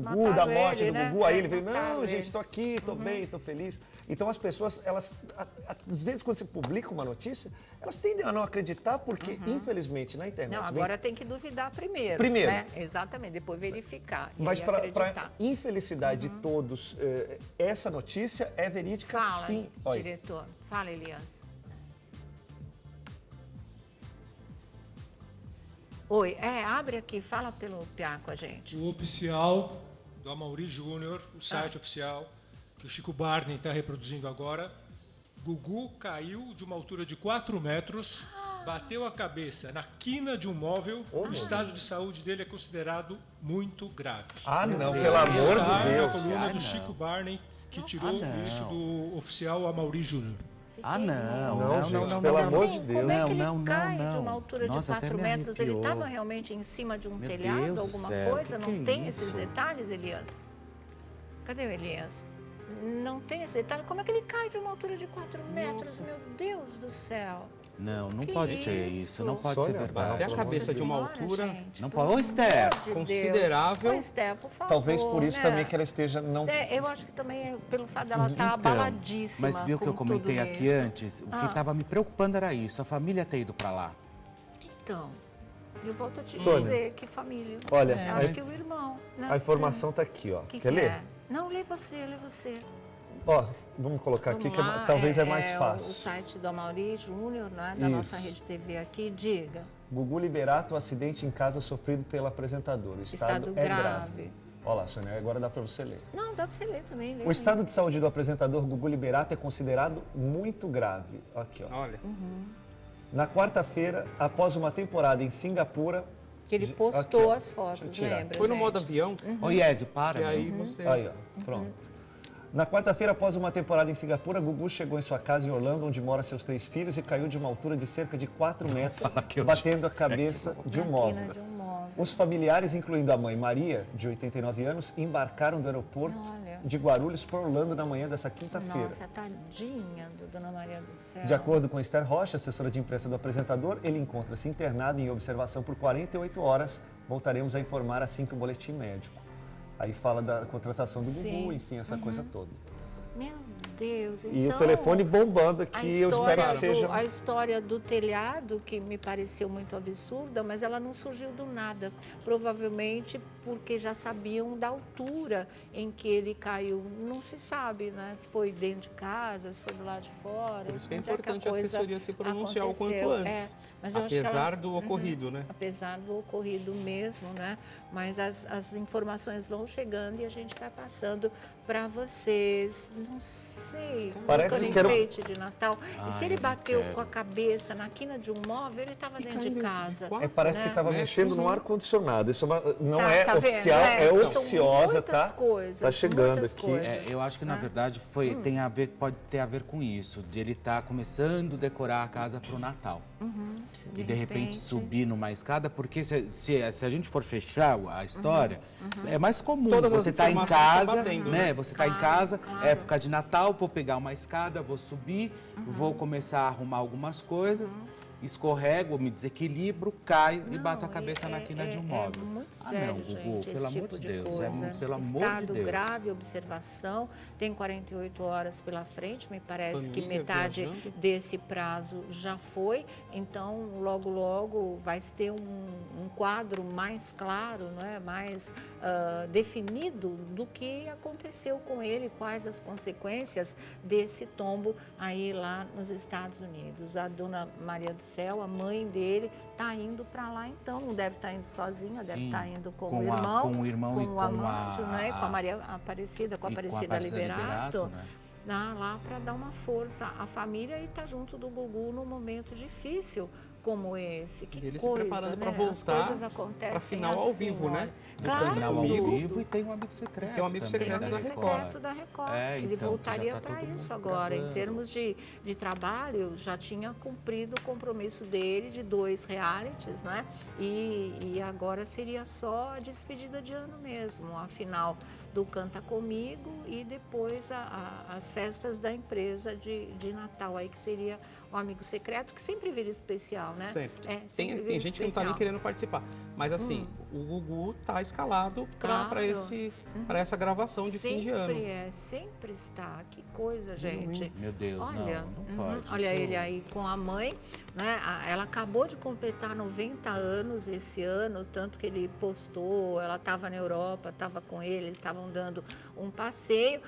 Gugu, da morte ele, do né? Gugu, aí ele veio, Mataram não, gente, ele. tô aqui, tô bem, tô feliz. Então as pessoas, elas, às vezes quando você publica uma notícia, elas tendem a não acreditar porque, infelizmente, na internet... Não, agora tem que duvidar primeiro. Primeiro. Né? Exatamente, depois verificar. Mas e para acreditar. infelicidade de todos, essa notícia é verídica, Fala, sim. Olha, diretor. Fala, Elias. Oi, abre aqui, fala pelo PA com a gente. O oficial do Amaury Júnior, o site oficial, que o Chico Barney está reproduzindo agora, Gugu caiu de uma altura de 4 metros, bateu a cabeça na quina de um móvel, o estado de saúde dele é considerado muito grave. ah, não, pelo amor Está de na Deus. coluna do Chico Barney, que tirou isso do oficial Amaury Júnior. Não, gente, pelo amor de Deus. Como é que ele Não, cai não. de uma altura Nossa, de até 4 me metros? Ele arrepiou. estava realmente em cima de um Meu telhado, Deus do alguma céu, coisa? que Não é tem isso? esses detalhes, Elias? Cadê o Elias? Não tem esse detalhe? Como é que ele cai de uma altura de 4 metros? Meu Deus do céu. Não Que pode ser isso? isso. Não pode Sônia, ser verdade. Bater a cabeça Nossa de uma Senhora, altura gente, Não pelo pode. Ô, Esther, amor de considerável. Deus. Ô, Esther, por favor, Talvez por isso né? também que ela esteja não... Eu acho que também é pelo fato dela estar abaladíssima. mas viu o que eu com comentei tudo aqui isso. antes? O que estava me preocupando era isso, a família ter ido para lá. Então, eu volto a te Sônia. dizer que família. Olha, Eu acho que o irmão. Né? a informação está aqui, ó. Que Quer ler? é? Não, lê você, lê você. Ó, vamos colocar aqui Vamos que lá, talvez é mais O fácil. site do Amaury Júnior, né, da Isso. nossa rede TV aqui, diga. Gugu Liberato, acidente em casa sofrido pelo apresentador. O estado, Estado é grave. grave. Olha lá, Sônia, agora dá para você ler. Não, dá para você ler também. Lê O estado de saúde do apresentador Gugu Liberato é considerado muito grave. Aqui, ó. Olha, Na quarta-feira, após uma temporada em Singapura... Que ele Aqui, postou ó. as fotos, Deixa eu tirar. lembra, foi no gente? modo avião, Ô, Iésio, para. e aí meu. você... Aí, ó, pronto. Na quarta-feira, após uma temporada em Singapura, Gugu chegou em sua casa em Orlando, onde mora seus 3 filhos, e caiu de uma altura de cerca de 4 metros, batendo a cabeça de um Na móvel. quina de um móvel. Os familiares, incluindo a mãe Maria, de 89 anos, embarcaram do aeroporto Olha. de Guarulhos para Orlando na manhã dessa quinta-feira. Nossa, tadinha do Dona Maria do Céu. De acordo com Esther Rocha, assessora de imprensa do apresentador, ele encontra-se internado em observação por 48 horas. Voltaremos a informar assim que o boletim médico. Aí fala da contratação do Gugu, Sim. enfim, essa coisa toda. Meu Deus, E então... o telefone bombando A aqui, eu espero que seja... A história do telhado, que me pareceu muito absurda, mas ela não surgiu do nada. Provavelmente porque já sabiam da altura em que ele caiu. Não se sabe, né? Se foi dentro de casa, se foi do lado de fora. Por isso que é onde que importante a coisa assessoria se pronunciar o quanto aconteceu. antes. Mas eu acho que Apesar ela- do ocorrido, né? Apesar do ocorrido mesmo, né? Mas as informações vão chegando e a gente vai passando para vocês. Não sei, Parece colocando que era um- enfeite de Natal. E se Ai, ele eu não bateu quero. com a cabeça na quina de um móvel, ele estava dentro de caindo de casa. quatro? Parece que né? estava mexendo no ar-condicionado. Isso não Tá, é tá vendo? oficial, é São oficiosa, muitas tá? coisas, Tá chegando muitas aqui. coisas. Eu acho que na verdade tem a ver, pode ter a ver com isso, de ele estar começando a decorar a casa para o Natal. E de repente subir numa escada, porque se a gente for fechar a história, é mais comum. Todas as você está em informações estão casa, batendo, né? né? Você está em casa, época de Natal, vou pegar uma escada, vou subir, vou começar a arrumar algumas coisas. Escorrego, me desequilibro, caio e bato a cabeça na quina de um móvel. É muito Ah, sério, não, Gugu, gente, pelo esse amor tipo de Deus, coisa. pelo amor Estado de Deus. grave, observação, tem 48 horas pela frente, me parece que Família metade viajando. desse prazo já foi, então logo, logo vai se ter um quadro mais claro, não é? Mais definido do que aconteceu com ele, quais as consequências desse tombo aí lá nos Estados Unidos. A Dona Maria do Céu, a mãe dele, está indo para lá, então não deve estar indo sozinha, deve Sim, estar indo com com o a- irmão, com o irmão e com o com amante, a- né? Com a Maria Aparecida, com a E com a Aparecida Aparecida Liberato, né? lá para dar uma força à família e estar junto do Gugu num momento difícil como esse. Que E ele se coisa, preparando né? para voltar As coisas acontecem para final ao assim, vivo, né? olha. Do Claro, Canal ao Comigo. vivo e tem um amigo secreto. Tem um amigo também secreto Tem um da amigo Record. secreto da Record. É, Ele então, voltaria já tá para todo mundo isso agora. Em gravando. termos de trabalho, já tinha cumprido o compromisso dele de 2 realities, né? E agora seria só a despedida de ano mesmo, a final do Canta Comigo e depois as festas da empresa de Natal, aí que seria o amigo secreto, que sempre vira especial, né? Sempre. É, sempre Tem vira gente que não está nem especial. querendo participar. Mas assim, o Gugu está escalado Claro. para essa gravação de fim de ano. Sempre está. Que coisa, gente. Meu Deus, Olha, não pode. olha Isso- ele aí com a mãe, né? Ela acabou de completar 90 anos esse ano, tanto que ele postou, ela estava na Europa, estava com ele, eles estavam dando um passeio.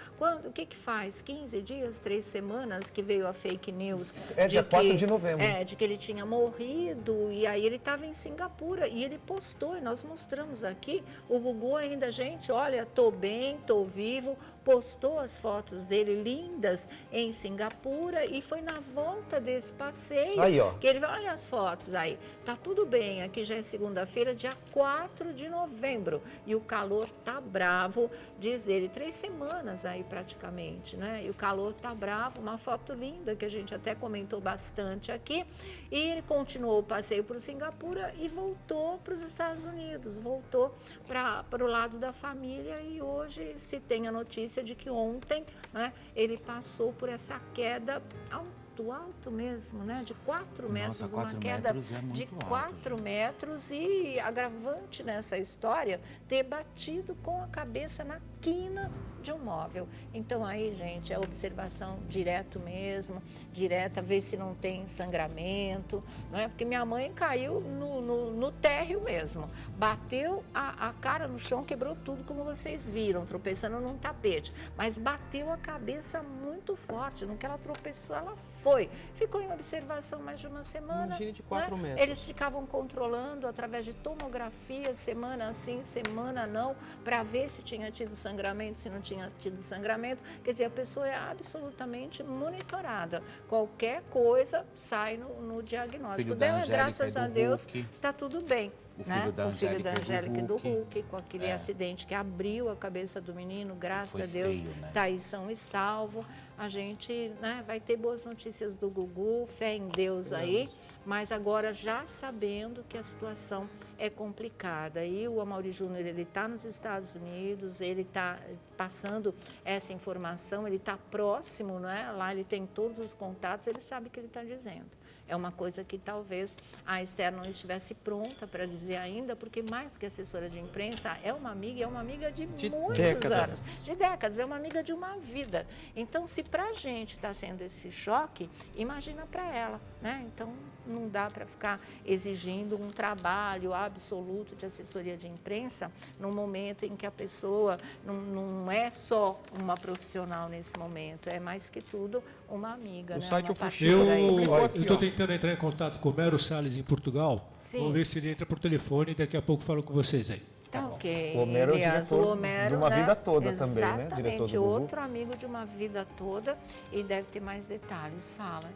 O que faz? 15 dias, 3 semanas que veio a fake news. Dia 4 de novembro. De que ele tinha morrido, e aí ele estava em Singapura, e ele postou, e nós mostramos aqui, o Gugu ainda, gente, olha, tô bem, tô vivo, postou as fotos dele lindas em Singapura, e foi na volta desse passeio Aí, ó. que ele vai, olha as fotos aí, tá tudo bem, aqui já é segunda-feira, dia 4 de novembro, e o calor tá bravo, diz ele, 3 semanas aí praticamente, né, e o calor tá bravo, uma foto linda que a gente até comentou bastante aqui, e ele continuou o passeio por Singapura e voltou para os Estados Unidos, voltou para o lado da família, e hoje se tem a notícia de que ontem, né, ele passou por essa queda alto mesmo, né? De 4 metros, Nossa, uma 4 queda metros é muito de alto, 4 metros, e agravante nessa história ter batido com a cabeça na quina de um móvel. Então aí, gente, é observação direto mesmo, direta, ver se não tem sangramento, não é? Porque minha mãe caiu no térreo mesmo, bateu a cara no chão, quebrou tudo, como vocês viram, tropeçando num tapete, mas bateu a cabeça muito forte, no que ela tropeçou, ela foi. Ficou em observação mais de uma semana. Imagine de 4 né? metros. Eles ficavam controlando através de tomografia, semana sim, semana não, para ver se tinha tido sangramento, se não tinha tido sangramento. Quer dizer, a pessoa é absolutamente monitorada. Qualquer coisa sai no diagnóstico Filho da dela, Angélica graças e do a Deus, Hulk. está tudo bem. O filho da O filho da Angélica Angélica e e do do Hulk, com aquele É. acidente que abriu a cabeça do menino, graças Foi a Deus, feio, né? está aí são e salvo. A gente, né, vai ter boas notícias do Gugu, fé em Deus aí, mas agora já sabendo que a situação é complicada. E o Amaury Júnior, ele está nos Estados Unidos, ele está passando essa informação, ele está próximo, né? Lá ele tem todos os contatos, ele sabe o que ele está dizendo. É uma coisa que talvez a Esther não estivesse pronta para dizer ainda, porque mais do que assessora de imprensa, é uma amiga de muitos décadas. anos, de décadas, é uma amiga de uma vida. Então, se para a gente está sendo esse choque, imagina para ela, né? Então, não dá para ficar exigindo um trabalho absoluto de assessoria de imprensa num momento em que a pessoa não é só uma profissional nesse momento, é mais que tudo uma amiga, O né? site Uma oficial- parceira aí. Eu estou tentando entrar em contato com o Mero Salles em Portugal. Sim. Vamos ver se ele entra por telefone e daqui a pouco falo com vocês aí. Tá ok. O Homero é o Elias, diretor o Homero, de Uma né? Vida Toda também, né? Exatamente, Diretor do Gugu. outro amigo de Uma Vida Toda, e deve ter mais detalhes. Fala.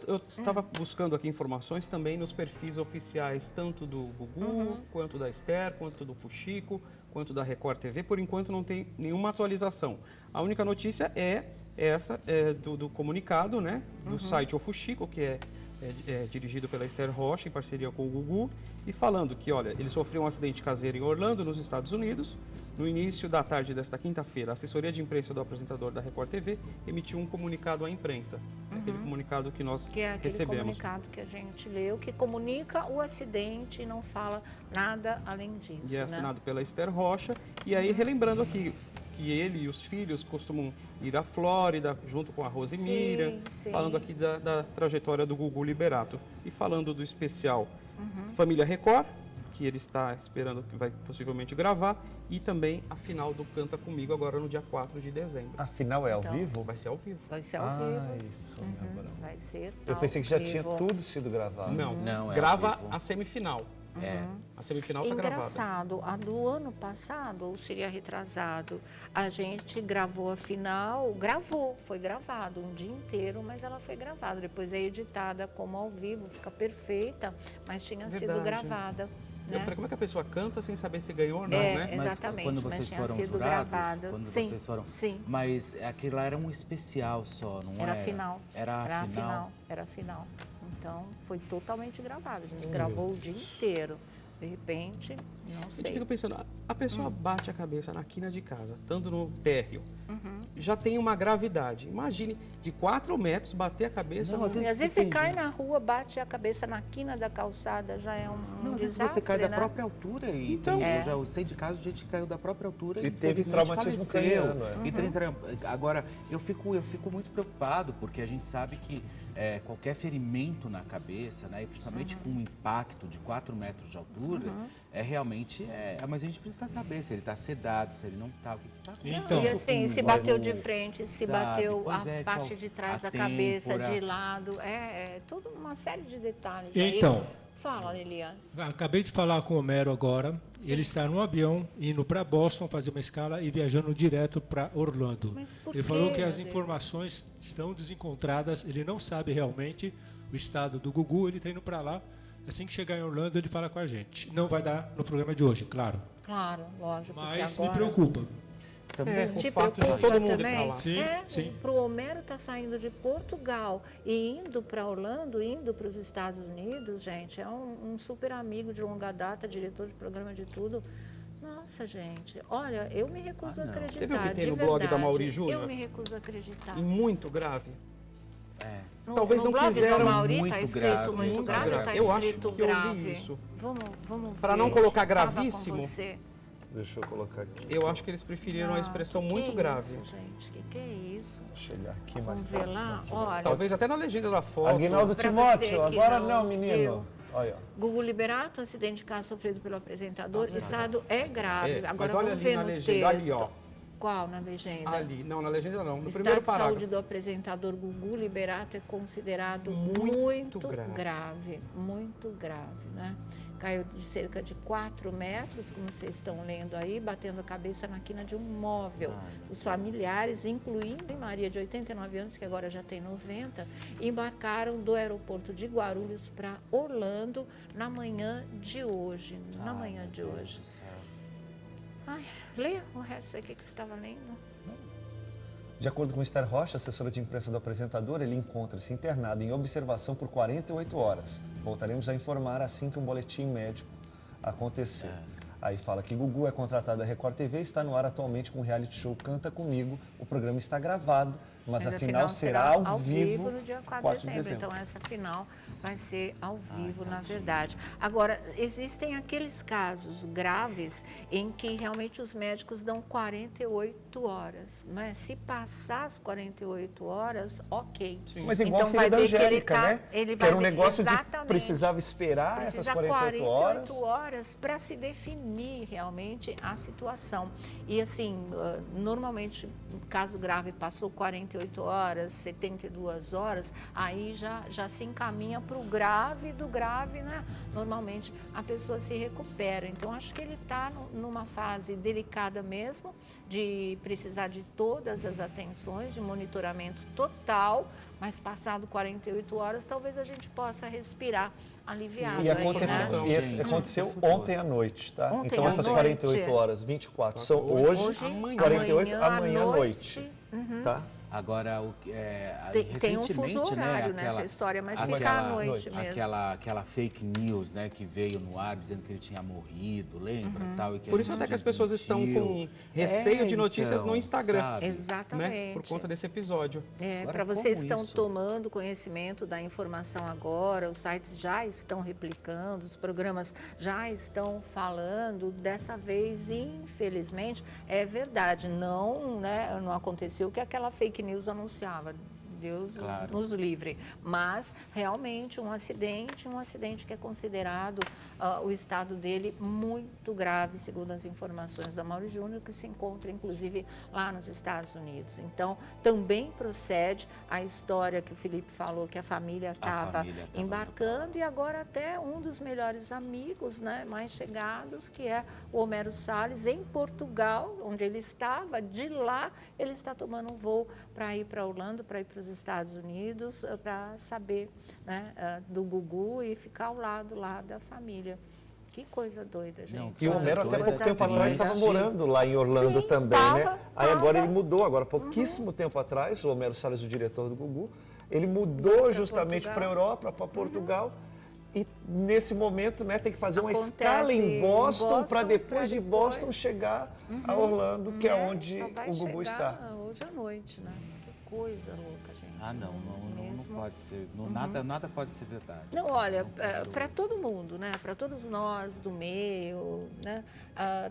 Eu estava buscando aqui informações também nos perfis oficiais, tanto do Gugu, quanto da Esther, quanto do Fuxico, quanto da Record TV. Por enquanto não tem nenhuma atualização. A única notícia é essa do comunicado, né? Do site O Fuxico, que é dirigido pela Esther Rocha, em parceria com o Gugu, e falando que, olha, ele sofreu um acidente caseiro em Orlando, nos Estados Unidos. No início da tarde desta quinta-feira, a assessoria de imprensa do apresentador da Record TV emitiu um comunicado à imprensa. Aquele comunicado que nós Que é aquele recebemos. comunicado que a gente leu, que comunica o acidente e não fala nada além disso. E é né? assinado pela Esther Rocha. E aí, relembrando aqui que ele e os filhos costumam ir à Flórida, junto com a Rosemira, Sim, sim. falando aqui da trajetória do Gugu Liberato. E falando do especial Uhum. Família Record, que ele está esperando que vai possivelmente gravar, e também a final do Canta Comigo, agora no dia 4 de dezembro. Afinal, é ao Então, vivo? Vai ser ao vivo. Vai ser ao Ah, vivo. isso, Uhum, meu Abraão. vai ser Eu ao pensei que já tinha vivo. tudo sido gravado. Não, é grava ao vivo. a semifinal. É. A semifinal está gravada. Engraçado, a do ano passado, ou seria retrasado, a gente gravou a final, foi gravado um dia inteiro, mas ela foi gravada. Depois é editada como ao vivo, fica perfeita, mas tinha sido Verdade. gravada. Eu né? falei, como é que a pessoa canta sem saber se ganhou ou não, É, né? Mas exatamente, quando mas vocês tinha foram sido jurados, gravada. quando Sim, vocês foram, sim. mas aquilo lá era um especial só, não Era a final. Era a final. Era a final. Então, foi totalmente gravado. A gente gravou o dia inteiro. De repente, Não A gente sei. fica pensando, a pessoa bate a cabeça na quina de casa, estando no térreo, já tem uma gravidade. Imagine, de 4 metros, bater a cabeça... Não, às E vezes às vezes você depende. cai na rua, bate a cabeça na quina da calçada, já é um Não, às vezes desastre, você cai da né? própria altura e Então- eu já sei de casos de gente que caiu da própria altura E teve infelizmente, traumatismo faleceu. craniano, E agora, eu fico muito preocupado, porque a gente sabe que qualquer ferimento na cabeça, né, e principalmente com um impacto de 4 metros de altura, realmente mas a gente precisa saber se ele está sedado, se ele não está, o que está acontecendo. Então, E assim, se Vai bateu no- de frente, se sabe? bateu Pois a é, parte de trás a da cabeça, têmpora. de lado, toda uma série de detalhes. aí. Então. Fala, Elias. Acabei de falar com o Homero agora. Ele está no avião, indo para Boston fazer uma escala e viajando direto para Orlando. Mas por Ele quê, falou que meu as Deus? informações estão desencontradas, ele não sabe realmente o estado do Gugu, ele está indo para lá. Assim que chegar em Orlando, ele fala com a gente. Não vai dar no programa de hoje, claro. Claro, lógico. porque Mas agora... me preocupa. Também. o Te fato de preocupa todo mundo ir também? pra lá. Sim, sim. Para o Homero estar saindo de Portugal e indo para Orlando, indo para os Estados Unidos, gente, é um super amigo de longa data, diretor de programa de tudo. Nossa, gente, olha, eu me recuso a não. acreditar. Você viu o que tem de no blog da verdade. Mauri Júnior? Eu me recuso a acreditar. E muito grave. No, Talvez no não blog quiseram do Mauri muito está escrito grave, muito muito grave, grave. está Eu acho escrito que eu li grave. isso. Vamos Pra ver. não colocar Tava com gravíssimo. você. Deixa eu colocar aqui. Eu acho que eles preferiram a expressão muito é grave. Isso, gente? Que é isso? Vou chegar aqui Vamos mais ver lá? aqui. Olha, Talvez até na legenda da foto. Aguinaldo Pra Timóteo, você que agora não não, menino. viu. Olha, Gugu Liberato, acidente de carro sofrido pelo apresentador, estado é grave. É, Agora mas olha vamos ali ver na no legenda, ali, texto. ó. Qual na legenda? Ali, não, na legenda não, no O primeiro estado de saúde parágrafo. do apresentador Gugu Liberato é considerado Muito grave, muito grave, né? Caiu de cerca de 4 metros, como vocês estão lendo aí, batendo a cabeça na quina de um móvel. Os familiares, incluindo Maria, de 89 anos, que agora já tem 90, embarcaram do aeroporto de Guarulhos para Orlando na manhã de hoje. Na manhã de hoje. Ai, lê o resto aí, o que você estava lendo? de acordo com Esther Rocha, assessora de imprensa do apresentador, ele encontra-se internado em observação por 48 horas. Voltaremos a informar assim que um boletim médico acontecer. Aí fala que Gugu é contratado da Record TV, está no ar atualmente com o reality show Canta Comigo. O programa está gravado, mas a final será ao vivo no dia 4 de dezembro. Então, essa final vai ser ao vivo, na verdade. Agora, existem aqueles casos graves em que realmente os médicos dão 48 horas. Né? Se passar as 48 horas, ok. Mas igual então, a filha da ver que ele Angélica, tá, né? ele Que vai era um ver- negócio de exatamente. precisava esperar essas Precisa 48 horas. horas para se definir realmente a situação. E assim, normalmente, caso grave passou 48 horas, 72 horas, aí já se encaminha para o grave, do grave, né? Normalmente a pessoa se recupera. Então, acho que ele está numa fase delicada mesmo, de precisar de todas as atenções, de monitoramento total, mas passado 48 horas, talvez a gente possa respirar aliviado. E aí, aconteceu, né? e esse aconteceu ontem à noite, tá? Ontem então à essas noite. 48 horas, 24, são hoje, amanhã. 48, Amanhã à amanhã à noite. Tá? Agora, Tem um fuso recentemente, horário né, nessa história, mas aquela- fica à noite mesmo. Aquela fake news, né, que veio no ar dizendo que ele tinha morrido, lembra? Tal, e que Por a isso gente até que as pessoas estão desmentiu. com receio de notícias então, no Instagram, sabe? Exatamente. né? Por conta desse episódio. Para Agora, vocês como estão isso? tomando conhecimento da informação agora, os sites já estão replicando, os programas já estão falando. Dessa vez, infelizmente, é verdade, não aconteceu o que aquela fake news anunciava. Deus Claro. nos livre. Mas, realmente, um acidente que é considerado o estado dele muito grave, segundo as informações da Mauri Júnior, que se encontra, inclusive, lá nos Estados Unidos. Então, também procede a história que o Felipe falou, que a família estava família tava embarcando, e agora até um dos melhores amigos, né, mais chegados, que é o Homero Salles, em Portugal, onde ele estava. De lá, ele está tomando um voo para ir para Orlando, para ir para os Estados Unidos, para saber, né, do Gugu e ficar ao lado lá da família. Que coisa doida, gente. Não, E o Coisa Homero até doida, pouco tempo atrás triste. estava morando lá em Orlando Sim, também, né? tava. Aí agora ele mudou, agora há pouquíssimo tempo atrás, o Homero Salles, o diretor do Gugu, ele mudou justamente Portugal. para a Europa, para Portugal, E nesse momento, né, tem que fazer uma Acontece escala em Boston para pra depois de depois. Boston chegar a Orlando, que é onde Só vai o Gugu chegar está. hoje à noite, né? Que coisa louca, gente. Ah, não Mesmo. pode ser. Nada pode ser verdade. Não, assim, olha, não pode. para todo mundo, né? Para todos nós do meio, né?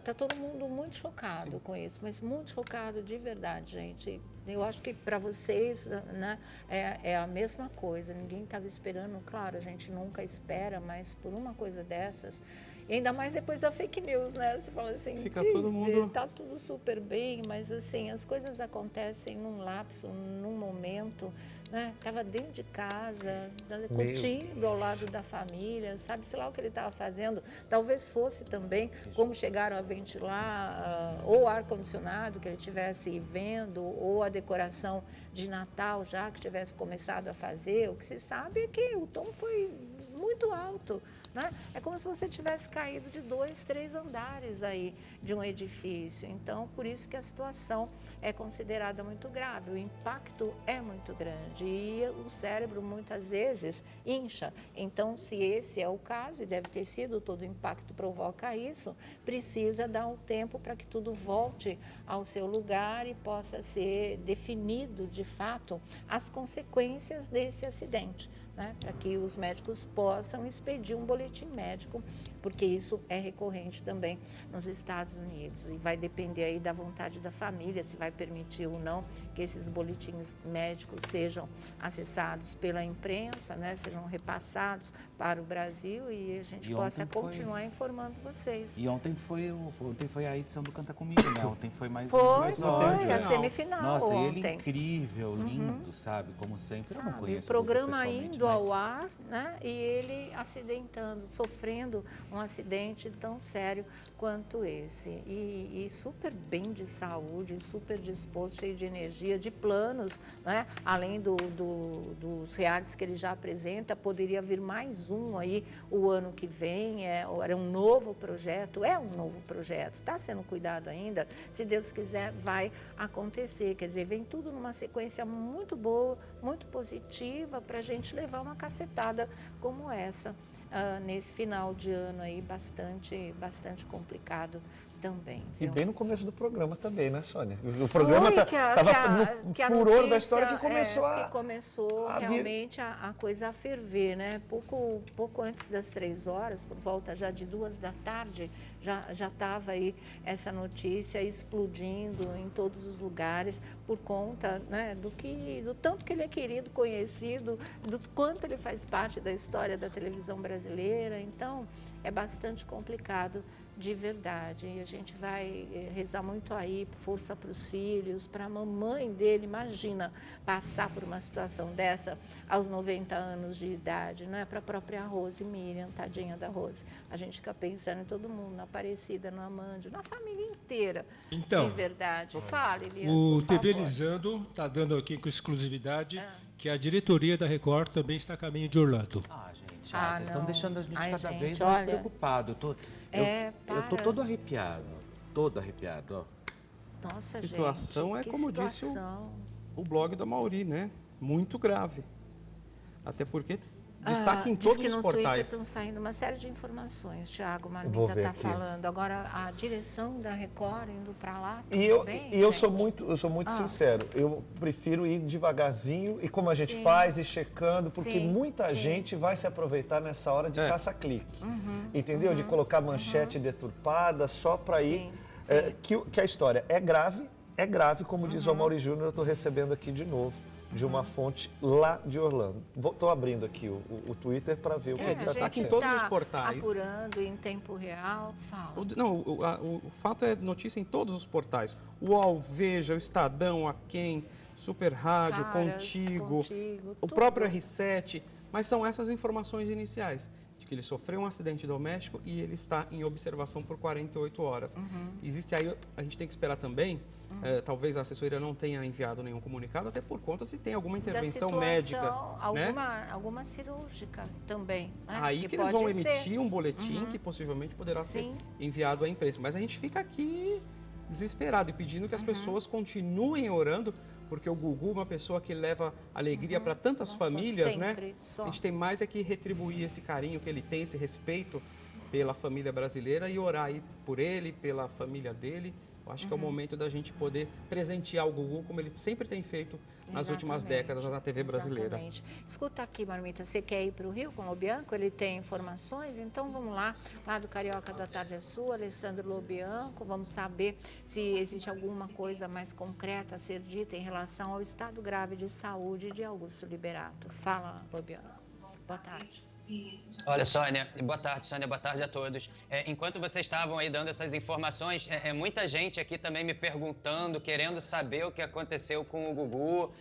Tá todo mundo muito chocado com isso, mas muito chocado de verdade, gente. Eu acho que para vocês, né, é a mesma coisa. Ninguém estava esperando, claro, a gente nunca espera, mas por uma coisa dessas, e ainda mais depois da fake news, né? Você fala assim, Fica todo mundo... tá tudo super bem, mas assim, as coisas acontecem num lapso, num momento, né? Tava dentro de casa, curtindo ao lado da família, sabe-se lá o que ele estava fazendo. Talvez fosse também como chegaram a ventilar, ou ar-condicionado que ele estivesse vendo, ou a decoração de Natal já que tivesse começado a fazer. O que se sabe é que o tom foi muito alto. Né? É como se você tivesse caído de 2, 3 andares aí de um edifício. Então, por isso que a situação é considerada muito grave. O impacto é muito grande e o cérebro muitas vezes incha. Então, se esse é o caso, e deve ter sido, todo o impacto provoca isso, precisa dar um tempo para que tudo volte ao seu lugar e possa ser definido, de fato, as consequências desse acidente. Né, para que os médicos possam expedir um boletim médico, porque isso é recorrente também nos Estados Unidos e vai depender aí da vontade da família, se vai permitir ou não que esses boletins médicos sejam acessados pela imprensa, né, sejam repassados para o Brasil e a gente possa continuar informando vocês. E ontem foi a edição do Canta Comigo, né? Ontem foi mais Foi episódio. a semifinal. Nossa, ontem. ele incrível, lindo, sabe? Como sempre, eu não conheço o programa pessoalmente, indo ao ar, né? E ele acidentando, sofrendo um acidente tão sério quanto esse. E super bem de saúde, super disposto, cheio de energia, de planos, né? Além dos realities que ele já apresenta, poderia vir mais um aí o ano que vem. Era um novo projeto, está sendo cuidado ainda. Se Deus quiser, vai acontecer. Quer dizer, vem tudo numa sequência muito boa, muito positiva para a gente levar uma cacetada como essa nesse final de ano aí bastante complicado também. E Viu? bem no começo do programa também, né, Sônia? O programa estava no furor da história que começou realmente a coisa a ferver, né? Pouco antes das 3 horas, por volta já de 2 da tarde, já estava aí essa notícia explodindo em todos os lugares por conta, né, do tanto que ele é querido, conhecido, do quanto ele faz parte da história da televisão brasileira. Então, é bastante complicado de verdade. E a gente vai rezar muito aí, força para os filhos, para a mamãe dele. Imagina passar por uma situação dessa aos 90 anos de idade, não é? Para a própria Rose Miriam, tadinha da Rose. A gente fica pensando em todo mundo, na Aparecida, no Amândio, na família inteira, então, de verdade. Fale, Elias, o por TV favor. Lisando está dando aqui com exclusividade que a diretoria da Record também está a caminho de Orlando. Gente, vocês estão deixando a gente cada vez olha, mais preocupado. Eu tô todo arrepiado, ó. Nossa, A situação gente, é, como disse o blog da Mauri, né? Muito grave. Até porque destaque em todos os portais. Diz que no Twitter estão saindo uma série de informações. Tiago Marmita está falando. Agora, a direção da Record indo para lá. Eu sou muito sincero. Eu prefiro ir devagarzinho e como a gente faz, ir checando, porque muita gente vai se aproveitar nessa hora de caça-clique. Entendeu? De colocar manchete deturpada só para ir. Que a história é grave, como diz o Amaury Júnior, eu estou recebendo aqui de novo. De uma fonte lá de Orlando. Estou abrindo aqui o Twitter para ver o que está destaque acontecendo. em todos os portais. Apurando em tempo real, fala. O fato é notícia em todos os portais. O UOL, Veja, o Estadão, a Quem, Super Rádio, Contigo, o próprio R7. Mas são essas informações iniciais. De que ele sofreu um acidente doméstico e ele está em observação por 48 horas. Existe aí, a gente tem que esperar também. Talvez a assessoria não tenha enviado nenhum comunicado, até por conta se tem alguma intervenção médica. Alguma cirúrgica também. Né? Aí que eles vão emitir um boletim que possivelmente poderá ser enviado à imprensa. Mas a gente fica aqui desesperado e pedindo que as pessoas continuem orando, porque o Gugu é uma pessoa que leva alegria para tantas famílias, né? A gente tem mais é que retribuir esse carinho que ele tem, esse respeito pela família brasileira e orar aí por ele, pela família dele. Eu acho que é o momento da gente poder presentear o Gugu, como ele sempre tem feito nas últimas décadas na TV brasileira. Exatamente. Escuta aqui, Marmita, você quer ir para o Rio com o Lobianco? Ele tem informações? Então vamos lá do Carioca da Tarde é Sua, Alessandro Lobianco, vamos saber se existe alguma coisa mais concreta a ser dita em relação ao estado grave de saúde de Augusto Liberato. Fala, Lobianco. Boa tarde. Olha, Sônia, boa tarde, Sônia, boa tarde a todos. Enquanto vocês estavam aí dando essas informações, muita gente aqui também me perguntando, querendo saber o que aconteceu com o Gugu,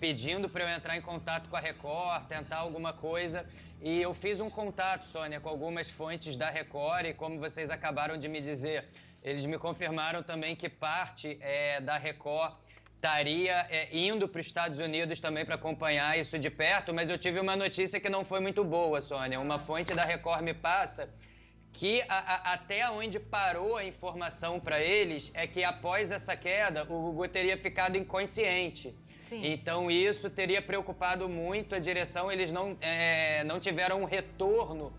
pedindo para eu entrar em contato com a Record, tentar alguma coisa. E eu fiz um contato, Sônia, com algumas fontes da Record e como vocês acabaram de me dizer, eles me confirmaram também que parte da Record estaria indo para os Estados Unidos também para acompanhar isso de perto, mas eu tive uma notícia que não foi muito boa, Sônia. Uma fonte da Record me passa que até onde parou a informação para eles é que após essa queda, o Gugu teria ficado inconsciente. Sim. Então isso teria preocupado muito a direção, eles não tiveram um retorno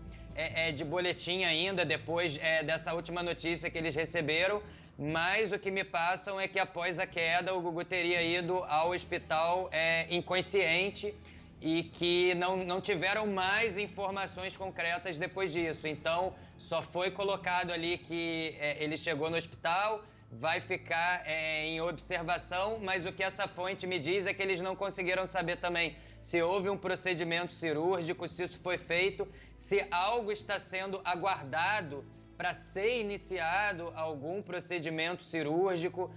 de boletim ainda depois dessa última notícia que eles receberam. Mas o que me passam é que após a queda o Gugu teria ido ao hospital inconsciente e que não tiveram mais informações concretas depois disso. Então, só foi colocado ali que ele chegou no hospital, vai ficar em observação, mas o que essa fonte me diz é que eles não conseguiram saber também se houve um procedimento cirúrgico, se isso foi feito, se algo está sendo aguardado para ser iniciado algum procedimento cirúrgico.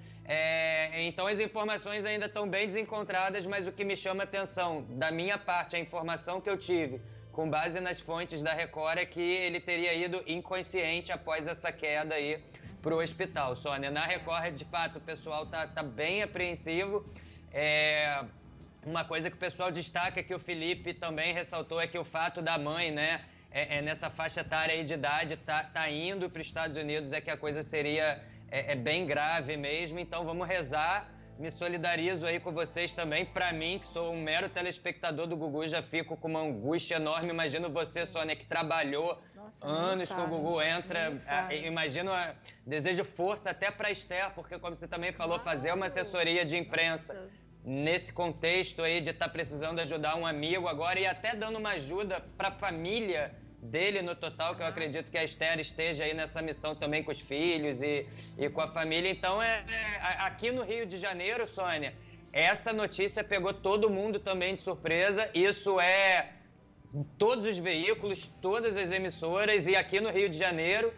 Então as informações ainda estão bem desencontradas, mas o que me chama a atenção, da minha parte, a informação que eu tive, com base nas fontes da Record, é que ele teria ido inconsciente após essa queda aí para o hospital. Sônia, na Record, de fato, o pessoal tá bem apreensivo. Uma coisa que o pessoal destaca, que o Felipe também ressaltou, é que o fato da mãe, né, nessa faixa etária aí de idade, tá indo para os Estados Unidos, é que a coisa seria bem grave mesmo. Então vamos rezar. Me solidarizo aí com vocês também. Para mim, que sou um mero telespectador do Gugu, já fico com uma angústia enorme. Imagino você, Sônia, que trabalhou anos que o Gugu entra. Imagino, desejo força até para a Esther, porque como você também falou, fazer uma assessoria de imprensa nesse contexto aí de estar precisando ajudar um amigo agora e até dando uma ajuda para a família dele no total, que eu acredito que a Esther esteja aí nessa missão também com os filhos e com a família. Então, aqui no Rio de Janeiro, Sônia, essa notícia pegou todo mundo também de surpresa. Isso em todos os veículos, todas as emissoras, e aqui no Rio de Janeiro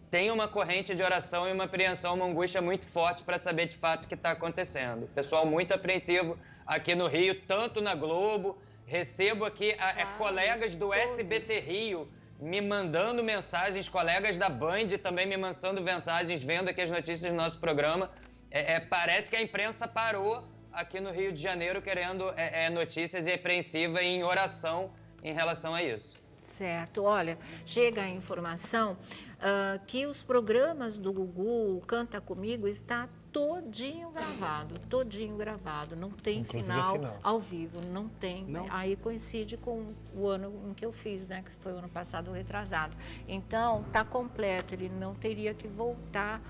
tem uma corrente de oração e uma apreensão, uma angústia muito forte para saber de fato o que está acontecendo. Pessoal muito apreensivo aqui no Rio, tanto na Globo. Recebo aqui colegas do SBT Rio me mandando mensagens, colegas da Band também me mandando mensagens, vendo aqui as notícias do nosso programa. Parece que a imprensa parou aqui no Rio de Janeiro querendo notícias e apreensiva em oração em relação a isso. Certo. Olha, chega a informação que os programas do Gugu, o Canta Comigo, está todinho gravado, não tem Inclusive final ao vivo, não tem. Não. Aí coincide com o ano em que eu fiz, né, que foi o ano passado, o retrasado. Então, tá completo, ele não teria que voltar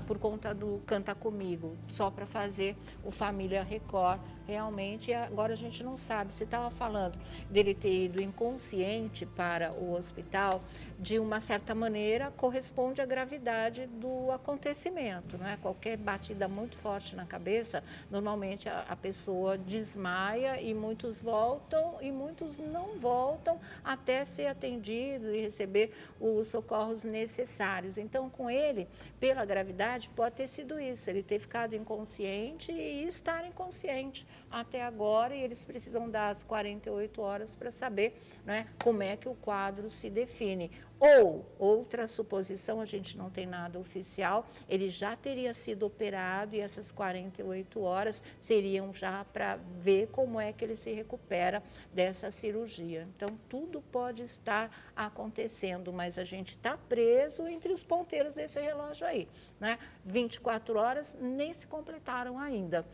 por conta do Canta Comigo, só para fazer o Família Record. Realmente, agora a gente não sabe. Você estava falando dele ter ido inconsciente para o hospital, de uma certa maneira corresponde à gravidade do acontecimento, não é? Qualquer batida muito forte na cabeça, normalmente a pessoa desmaia e muitos voltam e muitos não voltam até ser atendido e receber os socorros necessários. Então, com ele, pela gravidade, pode ter sido isso, ele ter ficado inconsciente e estar inconsciente até agora, e eles precisam dar as 48 horas para saber, né, como é que o quadro se define. Ou, outra suposição, a gente não tem nada oficial, ele já teria sido operado e essas 48 horas seriam já para ver como é que ele se recupera dessa cirurgia. Então, tudo pode estar acontecendo, mas a gente está preso entre os ponteiros desse relógio aí, né? 24 horas nem se completaram ainda.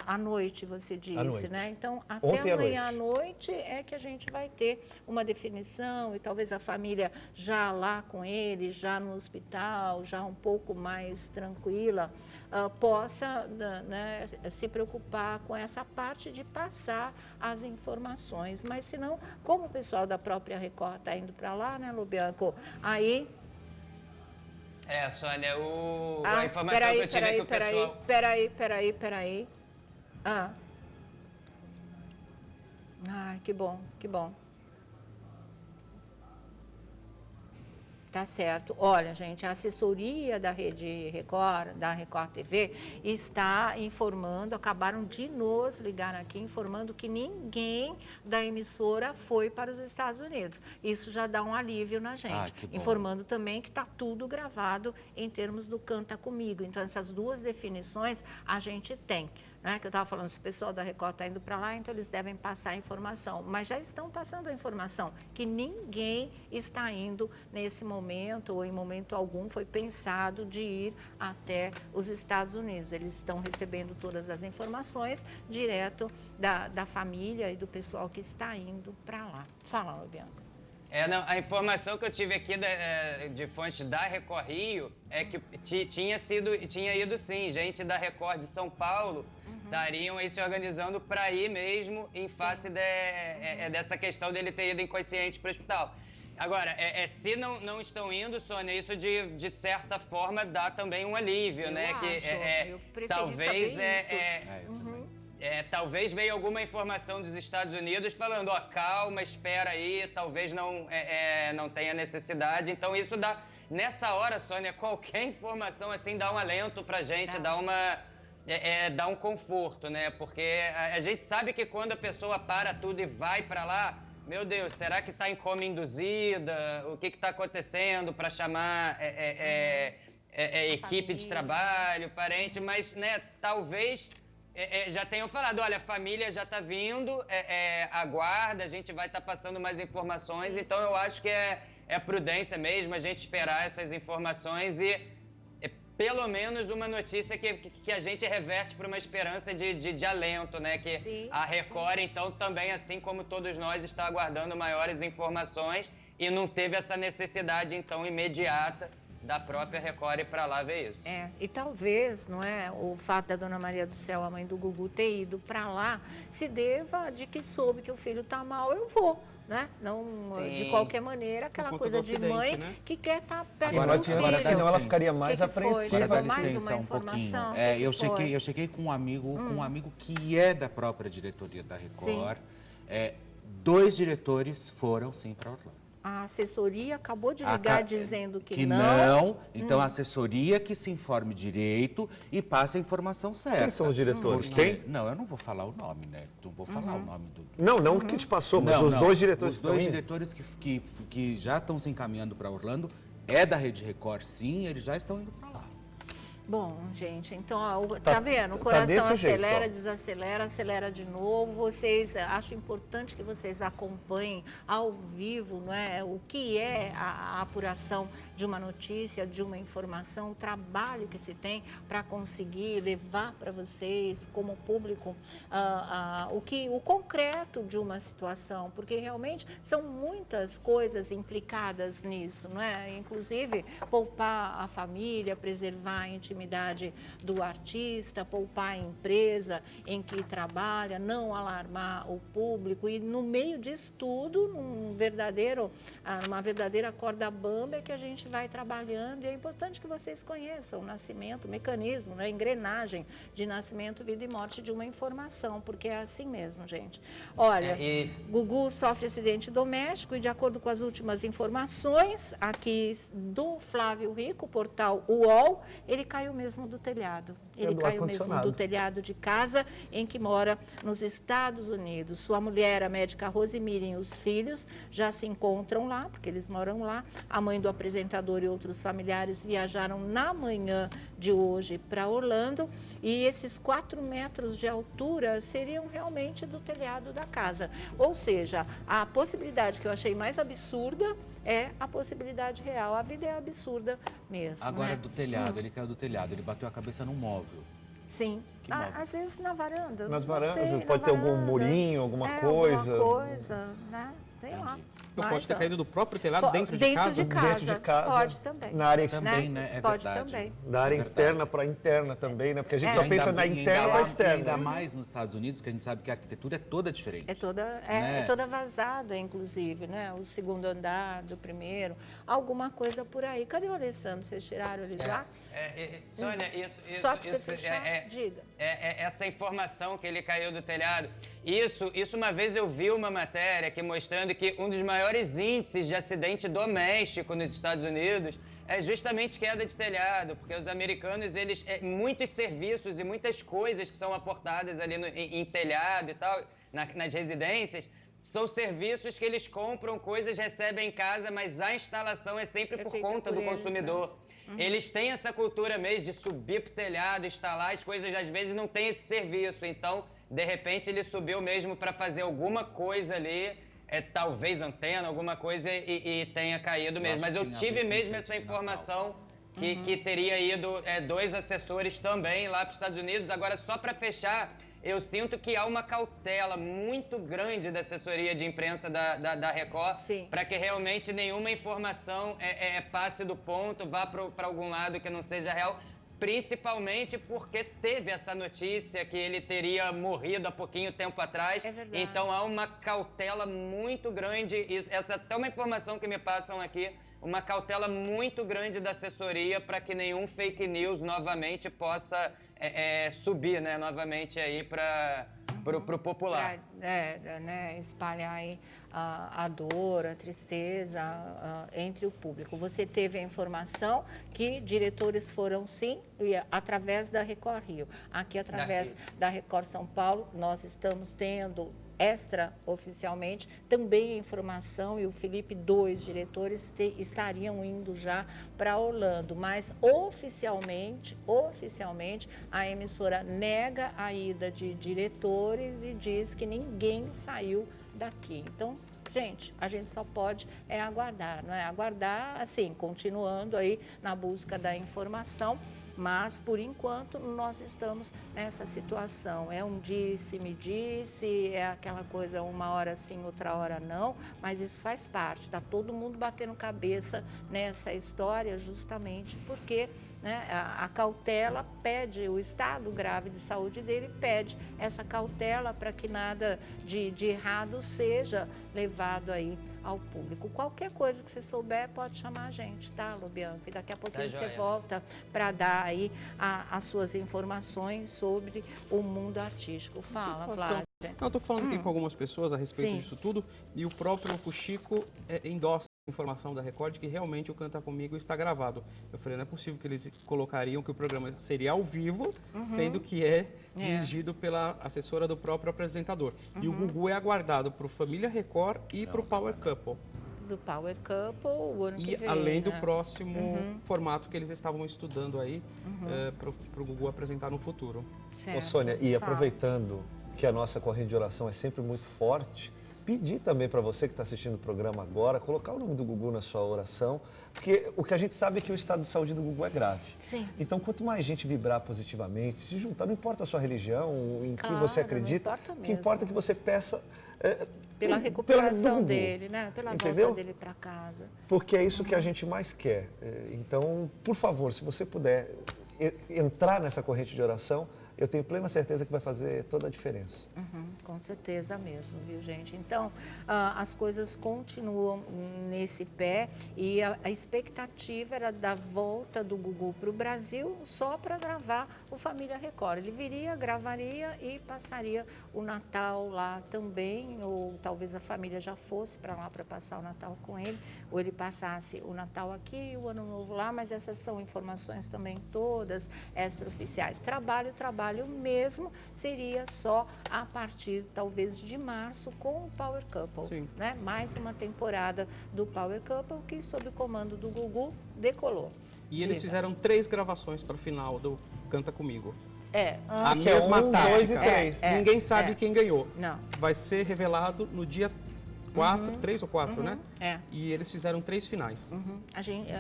À noite, você disse, né? Então, até Ontem amanhã à noite é que a gente vai ter uma definição e talvez a família já lá com ele, já no hospital, já um pouco mais tranquila, possa, né, se preocupar com essa parte de passar as informações. Mas, se não, como o pessoal da própria Record está indo para lá, né, Lubianco? Aí... Sônia, a informação que eu tive é que o pessoal... Peraí. Que bom, que bom. Tá certo. Olha, gente, a assessoria da Rede Record, da Record TV, está informando, acabaram de nos ligar aqui, informando que ninguém da emissora foi para os Estados Unidos. Isso já dá um alívio na gente. Informando também que está tudo gravado em termos do Canta Comigo. Então, essas duas definições a gente tem. Né, que eu estava falando, se o pessoal da Record está indo para lá, então eles devem passar a informação. Mas já estão passando a informação que ninguém está indo nesse momento, ou em momento algum, foi pensado de ir até os Estados Unidos. Eles estão recebendo todas as informações direto da família e do pessoal que está indo para lá. Fala, Bianca. A informação que eu tive aqui de fonte da Record Rio é que tinha ido sim, gente da Record de São Paulo estariam aí se organizando para ir mesmo em face dessa questão dele ter ido inconsciente para o hospital. Agora, se não estão indo, Sônia, isso de certa forma dá também um alívio, né? Eu talvez talvez veio alguma informação dos Estados Unidos falando, calma, espera aí, talvez não tenha necessidade. Então, isso dá, nessa hora, Sônia, qualquer informação assim dá um alento pra gente, dá um conforto, né? Porque a gente sabe que quando a pessoa para tudo e vai pra lá, meu Deus, será que tá em coma induzida? O que está acontecendo para chamar equipe de trabalho, parente? Mas, né, talvez... já tenham falado, olha, a família já está vindo, aguarda, a gente vai estar passando mais informações, então eu acho que é prudência mesmo a gente esperar essas informações e pelo menos uma notícia que a gente reverte para uma esperança de alento, né? Que a Record, então, também, assim como todos nós, está aguardando maiores informações e não teve essa necessidade, então, imediata da própria Record ir para lá ver isso. E talvez, não é, o fato da Dona Maria do Céu, a mãe do Gugu, ter ido para lá, se deva de que soube que o filho está mal, eu vou, né? Não, de qualquer maneira, aquela coisa de mãe, né, que quer estar perto do filho. Agora, senão ela ficaria mais apreensiva. Chegou mais uma informação? Eu cheguei com um amigo que é da própria diretoria da Record. 2 diretores foram, sim, para Orlando. A assessoria acabou de ligar dizendo que não. Então, a assessoria que se informe direito e passe a informação certa. Quem são os diretores? Quem? Não, eu não vou falar o nome, né? Não vou falar o nome do... Não o que te passou, mas os 2 diretores que estão indo. Os 2 diretores que já estão se encaminhando para Orlando, é da Rede Record, sim, eles já estão indo para lá. Bom, gente, então, tá vendo? O coração acelera, desacelera, acelera de novo. Vocês, acho importante que vocês acompanhem ao vivo, não é? O que é a apuração de uma notícia, de uma informação, o trabalho que se tem para conseguir levar para vocês, como público, o concreto de uma situação, porque realmente são muitas coisas implicadas nisso, não é? Inclusive, poupar a família, preservar a intimidade do artista, poupar a empresa em que trabalha, não alarmar o público e no meio disso tudo, uma verdadeira corda bamba é que a gente vai trabalhando e é importante que vocês conheçam o nascimento, o mecanismo, a engrenagem de nascimento, vida e morte de uma informação, porque é assim mesmo, gente. Olha, Gugu sofre acidente doméstico e de acordo com as últimas informações aqui do Flávio Rico, portal UOL, ele caiu mesmo do telhado. Ele caiu mesmo do telhado de casa em que mora nos Estados Unidos. Sua mulher, a médica Rosemary, e os filhos já se encontram lá, porque eles moram lá. A mãe do apresentador e outros familiares viajaram na manhã de hoje para Orlando. E esses 4 metros de altura seriam realmente do telhado da casa. Ou seja, a possibilidade que eu achei mais absurda é a possibilidade real. A vida é absurda mesmo. Agora, né? do telhado, ele caiu do telhado, ele bateu a cabeça num móvel. Sim. Que móvel? Às vezes na varanda. Nas não varandas, sei, pode na ter algum varanda. murinho, alguma coisa. Alguma coisa, né? Sei lá. Não, Mas, pode ter ó, caído do próprio telhado dentro de casa? Dentro de casa. Pode também. Na área Também, né? É Pode verdade. também. Da área É verdade. interna para interna também, né? Porque a gente só Ainda pensa na bem, interna ou na externa. Ainda mais nos Estados Unidos, que a gente sabe que a arquitetura é toda diferente. É toda, Né? é toda vazada, inclusive, né? O segundo andar do primeiro, alguma coisa por aí. Cadê o Alessandro? Vocês tiraram ele lá? Sônia, Só para você fechar, diga. Essa informação que ele caiu do telhado, isso uma vez eu vi uma matéria aqui mostrando que um dos maiores índices de acidente doméstico nos Estados Unidos é justamente queda de telhado, porque os americanos, muitos serviços e muitas coisas que são aportadas ali em telhado e tal, nas residências, são serviços que eles compram, coisas recebem em casa, mas a instalação é sempre por conta do consumidor. Eles têm essa cultura mesmo de subir pro telhado, instalar as coisas, às vezes não tem esse serviço. Então, de repente, ele subiu mesmo para fazer alguma coisa ali, talvez antena, alguma coisa, e tenha caído mesmo. Mas eu tive mesmo essa informação que teria ido 2 assessores também lá para os Estados Unidos. Agora, só para fechar, eu sinto que há uma cautela muito grande da assessoria de imprensa da Record para que realmente nenhuma informação passe do ponto, vá para algum lado que não seja real, principalmente porque teve essa notícia que ele teria morrido há pouquinho tempo atrás. É verdade. Então há uma cautela muito grande, essa é até uma informação que me passam aqui, uma cautela muito grande da assessoria para que nenhum fake news novamente possa subir, né, novamente aí para o popular. Né, espalhar aí a dor, a tristeza entre o público. Você teve a informação que diretores foram sim, através da Record Rio. Aqui, através da Record São Paulo, nós estamos tendo extraoficialmente também a informação, e o Felipe, 2 diretores estariam indo já para Orlando, mas oficialmente a emissora nega a ida de diretores e diz que ninguém saiu daqui. Então, gente, a gente só pode aguardar, não é? Aguardar, assim, continuando aí na busca da informação, mas, por enquanto, nós estamos nessa situação. É um disse-me disse, é aquela coisa, uma hora sim, outra hora não, mas isso faz parte. Está todo mundo batendo cabeça nessa história justamente porque, né, a cautela pede, o estado grave de saúde dele pede essa cautela para que nada de errado seja levado aí ao público. Qualquer coisa que você souber, pode chamar a gente, tá, Lobianco? E daqui a pouquinho você volta para dar aí as suas informações sobre o mundo artístico. Fala, Flávia. Eu estou falando aqui com algumas pessoas a respeito disso tudo, e o próprio Fuxico endossa a informação da Record que realmente o Canta Comigo está gravado. Eu falei, não é possível que eles colocariam que o programa seria ao vivo, sendo que dirigido pela assessora do próprio apresentador. E o Gugu é aguardado para o Família Record e para o Power Couple. Do Power Couple, o ano que vem, além do né? próximo formato que eles estavam estudando aí para o Gugu apresentar no futuro. Ô, Sônia, e aproveitando que a nossa corrente de oração é sempre muito forte, pedir também para você que está assistindo o programa agora, colocar o nome do Gugu na sua oração, porque o que a gente sabe é que o estado de saúde do Gugu é grave. Sim. Então, quanto mais gente vibrar positivamente, se juntar, não importa a sua religião, em que você acredita, o que importa é que você peça pela recuperação dele, né? Pela volta dele para casa. Porque é isso que a gente mais quer. Então, por favor, se você puder entrar nessa corrente de oração, eu tenho plena certeza que vai fazer toda a diferença. Com certeza mesmo, viu, gente? Então, as coisas continuam nesse pé e a expectativa era da volta do Gugu para o Brasil só para gravar o Família Record. Ele viria, gravaria e passaria o Natal lá também, ou talvez a família já fosse para lá para passar o Natal com ele, ou ele passasse o Natal aqui, o Ano Novo lá, mas essas são informações também todas extraoficiais. Trabalho mesmo seria só a partir, talvez, de março com o Power Couple. Sim. Né? Mais uma temporada do Power Couple que, sob o comando do Gugu, decolou. E eles fizeram 3 gravações para o final do Canta Comigo. Ah, A que é mesma 1, tática. 2 e 3. Ninguém sabe quem ganhou. Não. Vai ser revelado no dia 4, 3 ou 4, né? É. E eles fizeram 3 finais. A gente,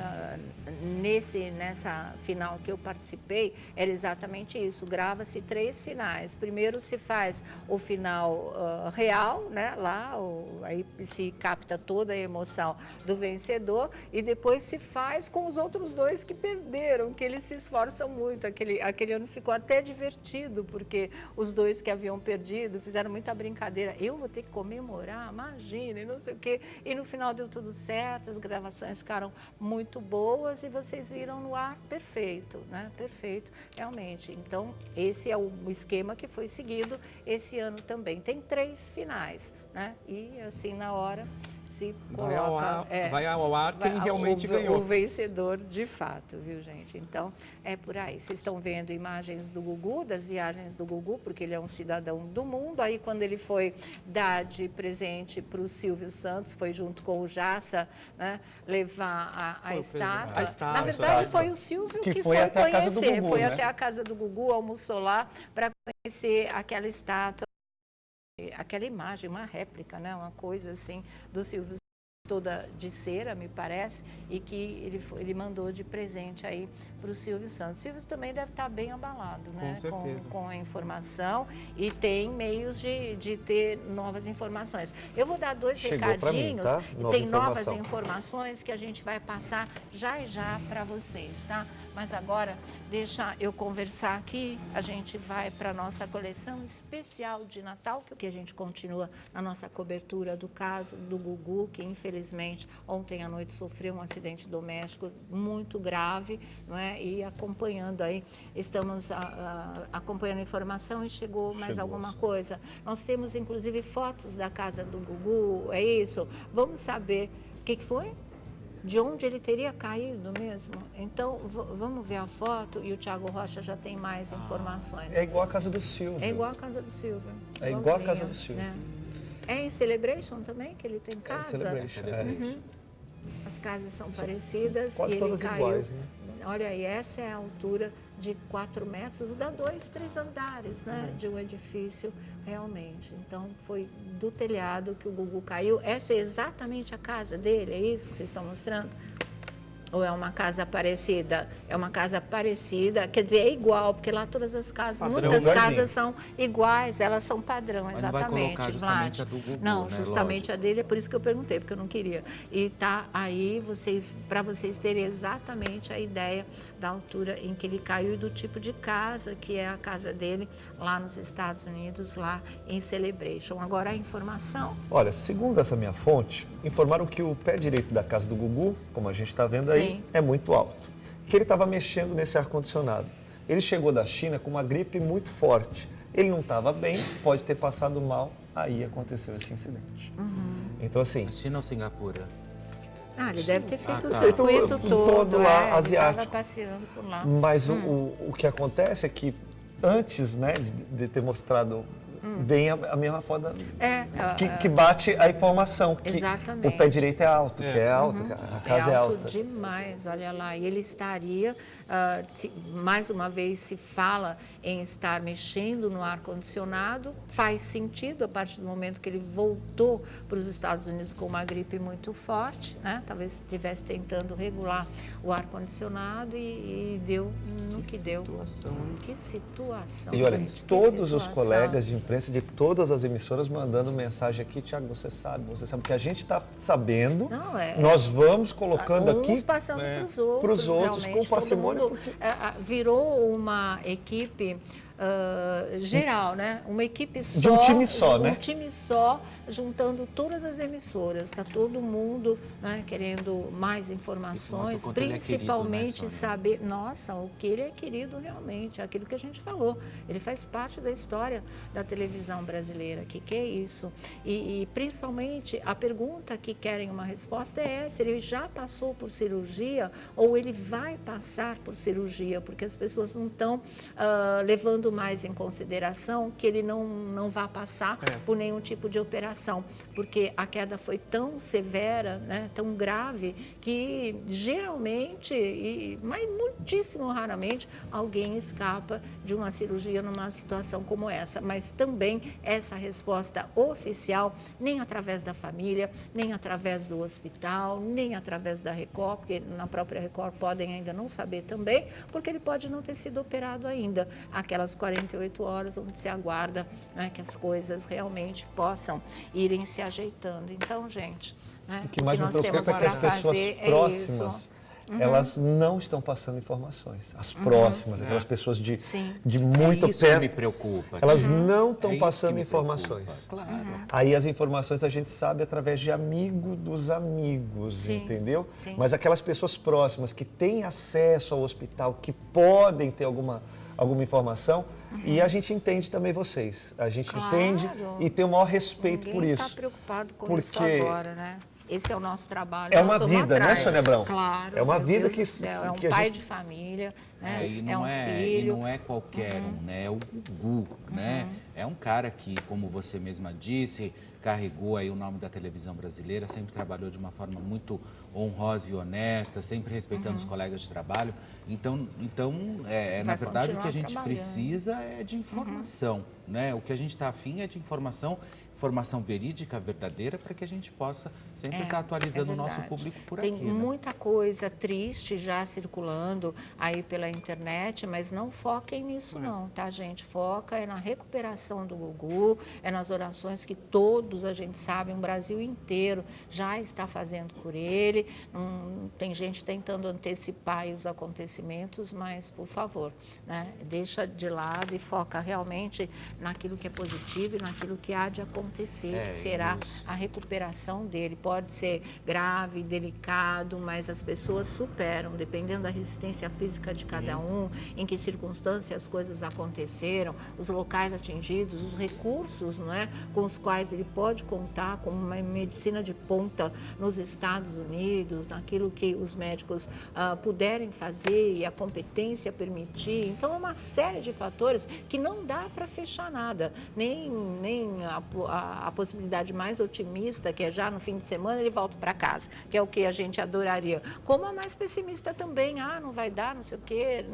nessa final que eu participei, era exatamente isso. Grava-se 3 finais. Primeiro se faz o final real, né? Lá, aí se capta toda a emoção do vencedor e depois se faz com os outros 2 que perderam, que eles se esforçam muito. Aquele ano ficou até divertido, porque os 2 que haviam perdido fizeram muita brincadeira. Eu vou ter que comemorar, imagina, e não sei o quê. E no final deu tudo certo, as gravações ficaram muito boas e vocês viram no ar perfeito, né? Perfeito, realmente. Então, esse é o esquema que foi seguido esse ano também. Tem 3 finais, né? E assim, na hora se coloca... Vai ao ar quem realmente ganhou. O vencedor de fato, viu, gente? Então, é por aí. Vocês estão vendo imagens do Gugu, das viagens do Gugu, porque ele é um cidadão do mundo. Aí, quando ele foi dar de presente para o Silvio Santos, foi junto com o Jaça, né, levar a estátua. Na verdade, foi o Silvio que foi até a casa do conhecer. Gugu, Foi né? até a casa do Gugu, almoçou lá para conhecer aquela estátua, aquela imagem, uma réplica, né, uma coisa assim, do Silvio, toda de cera, me parece, e que ele mandou de presente aí para o Silvio Santos. O Silvio também deve estar bem abalado, né? Com certeza. Com a informação, e tem meios de ter novas informações. Eu vou dar 2 Chegou pra mim, recadinhos, tá? e Nova tem novas informação. informações que a gente vai passar já e já para vocês, tá? Mas agora, deixa eu conversar aqui, a gente vai para a nossa coleção especial de Natal, que a gente continua na nossa cobertura do caso do Gugu, que infelizmente ontem à noite sofreu um acidente doméstico muito grave, não é? E acompanhando aí, estamos acompanhando a informação e chegou mais alguma coisa. Nós temos inclusive fotos da casa do Gugu, é isso? Vamos saber o que foi? De onde ele teria caído mesmo? Então, vamos ver a foto e o Thiago Rocha já tem mais informações. É igual a casa do Silvio. É igual a casa do Silvio. É igual a casa do Silvio. Né? É em Celebration também que ele tem casa? Celebration. As casas são parecidas. Quase e todas ele caiu. iguais, né? Olha aí, essa é a altura de 4 metros, dá 2, 3 andares, né, de um edifício, realmente. Então, foi do telhado que o Gugu caiu. Essa é exatamente a casa dele, é isso que vocês estão mostrando? Ou é uma casa parecida? É uma casa parecida, quer dizer, é igual, porque lá todas as casas, muitas casas são iguais, elas são padrão, Mas exatamente. não vai colocar justamente a do Gugu, não, né? justamente Lógico. a dele, é por isso que eu perguntei, porque eu não queria. E tá aí, para vocês terem exatamente a ideia da altura em que ele caiu e do tipo de casa que é a casa dele lá nos Estados Unidos, lá em Celebration. Agora a informação. Olha, segundo essa minha fonte, informaram que o pé direito da casa do Gugu, como a gente está vendo aí, Sim. é muito alto. Que ele estava mexendo nesse ar-condicionado. Ele chegou da China com uma gripe muito forte. Ele não estava bem, pode ter passado mal, aí aconteceu esse incidente. Então, assim... China ou Singapura? Ele deve ter feito o tá. circuito todo lá, Ele asiático. estava passeando por lá. Mas o que acontece é que antes, né, de ter mostrado, vem a mesma foto que bate a informação que Exatamente. o pé direito é alto, que é alto, a casa é alta. Demais, olha lá. E ele estaria, mais uma vez se fala em estar mexendo no ar-condicionado, faz sentido a partir do momento que ele voltou para os Estados Unidos com uma gripe muito forte, né? Talvez estivesse tentando regular o ar-condicionado e deu no que deu. Que situação. E olha, gente, todos os situação. colegas de imprensa de todas as emissoras mandando mensagem aqui, Thiago, você sabe, porque a gente está sabendo, nós vamos colocando uns aqui passando para os outros, com realmente. parcimônia. Todo mundo, virou uma equipe geral, né? Uma equipe só. De um time só, né? Um time só, juntando todas as emissoras. Está todo mundo, né, querendo mais informações, principalmente querido, né, saber, nossa, o que ele é querido realmente, aquilo que a gente falou. Ele faz parte da história da televisão brasileira. Que é isso? E principalmente a pergunta que querem uma resposta é essa: ele já passou por cirurgia ou ele vai passar por cirurgia? Porque as pessoas não estão levando mais em consideração que ele não vai passar por nenhum tipo de operação, porque a queda foi tão severa, né, tão grave, que geralmente, mas muitíssimo raramente, alguém escapa de uma cirurgia numa situação como essa. Mas também essa resposta oficial, nem através da família, nem através do hospital, nem através da Record, porque na própria Record podem ainda não saber também, porque ele pode não ter sido operado ainda. Aquelas 48 horas onde se aguarda, né, que as coisas realmente possam irem se ajeitando. Então, gente, né, O que mais me nós preocupa temos é que as para pessoas fazer próximas, elas não estão passando informações. As próximas, aquelas pessoas de muito Isso me perto, preocupa. elas não É estão isso passando que me informações. preocupa, Claro. Aí as informações a gente sabe através de amigo dos amigos, Sim, entendeu? sim. Mas aquelas pessoas próximas que têm acesso ao hospital, que podem ter alguma informação, e a gente entende também vocês. A gente Claro. entende e tem o maior respeito por Ninguém isso. está preocupado com Porque isso agora, né? Esse é o nosso trabalho. É nós uma somos vida, né, atrás. Sônia Abrão? Claro. É uma meu vida Deus que- do céu, é um que a pai gente- de família, né? E é um filho. não é qualquer um, né? É o Gugu, né? É um cara que, como você mesma disse, carregou aí o nome da televisão brasileira, sempre trabalhou de uma forma muito honrosa e honesta, sempre respeitando os colegas de trabalho. Então na verdade, o que a gente continuar precisa é de informação, né? O que a gente está afim é de informação verídica, verdadeira, para que a gente possa sempre estar atualizando o nosso verdade. público por Tem aqui. Né? muita coisa triste já circulando aí pela internet, mas não foquem nisso não, tá, gente? Foca é na recuperação do Gugu, é nas orações que todos, a gente sabe, o Brasil inteiro já está fazendo por ele. Tem gente tentando antecipar aí os acontecimentos, mas, por favor, né, deixa de lado e foca realmente naquilo que é positivo e naquilo que há de acontecer, que será a recuperação dele. Pode ser grave, delicado, mas as pessoas superam, dependendo da resistência física de cada um, em que circunstâncias as coisas aconteceram, os locais atingidos, os recursos, não é, com os quais ele pode contar, como uma medicina de ponta nos Estados Unidos, naquilo que os médicos puderem fazer e a competência permitir. Então, é uma série de fatores que não dá para fechar nada, nem a possibilidade mais otimista, que é já no fim de semana ele volta para casa, que é o que a gente adoraria, como a mais pessimista também, não vai dar, não sei o quê.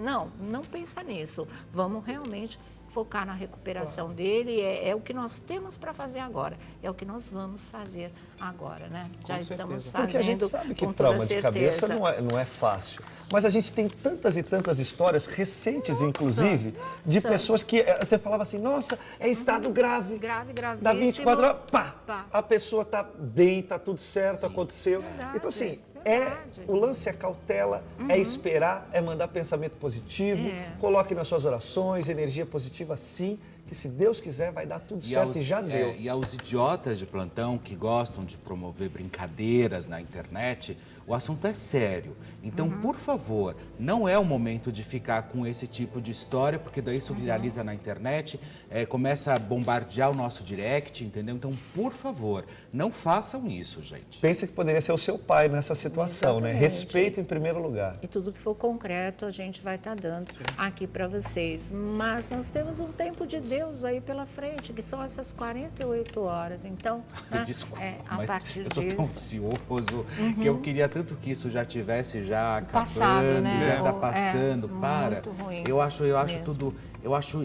Não pensa nisso. Vamos realmente focar na recuperação dele, é o que nós temos para fazer agora, é o que nós vamos fazer agora, né? Já estamos fazendo. Porque a gente sabe que com trauma toda de cabeça certeza. não é fácil. Mas a gente tem tantas e tantas histórias recentes, inclusive, de pessoas que você falava assim, nossa, é estado grave. Grave, gravíssimo. Dá 24 horas, pá, Pá. a pessoa está bem, está tudo certo, aconteceu. Verdade, Então, assim, verdade. o lance é cautela, é esperar, é mandar pensamento positivo, coloque nas suas orações, energia positiva, sim, que se Deus quiser vai dar tudo certo e já deu. E aos idiotas de plantão que gostam de promover brincadeiras na internet, o assunto é sério. Então, por favor, não é o momento de ficar com esse tipo de história, porque daí isso viraliza na internet, começa a bombardear o nosso direct, entendeu? Então, por favor, não façam isso, gente. Pensa que poderia ser o seu pai nessa situação, né? Exatamente. Respeito em primeiro lugar. E tudo que for concreto a gente vai estar dando aqui para vocês. Mas nós temos um tempo de Deus aí pela frente, que são essas 48 horas. Então, né, Desculpa, a mas partir eu sou tão disso... ansioso que eu queria tanto que isso já tivesse já acabando, Passado, né? já tá passando. Para. muito ruim Eu acho mesmo. tudo,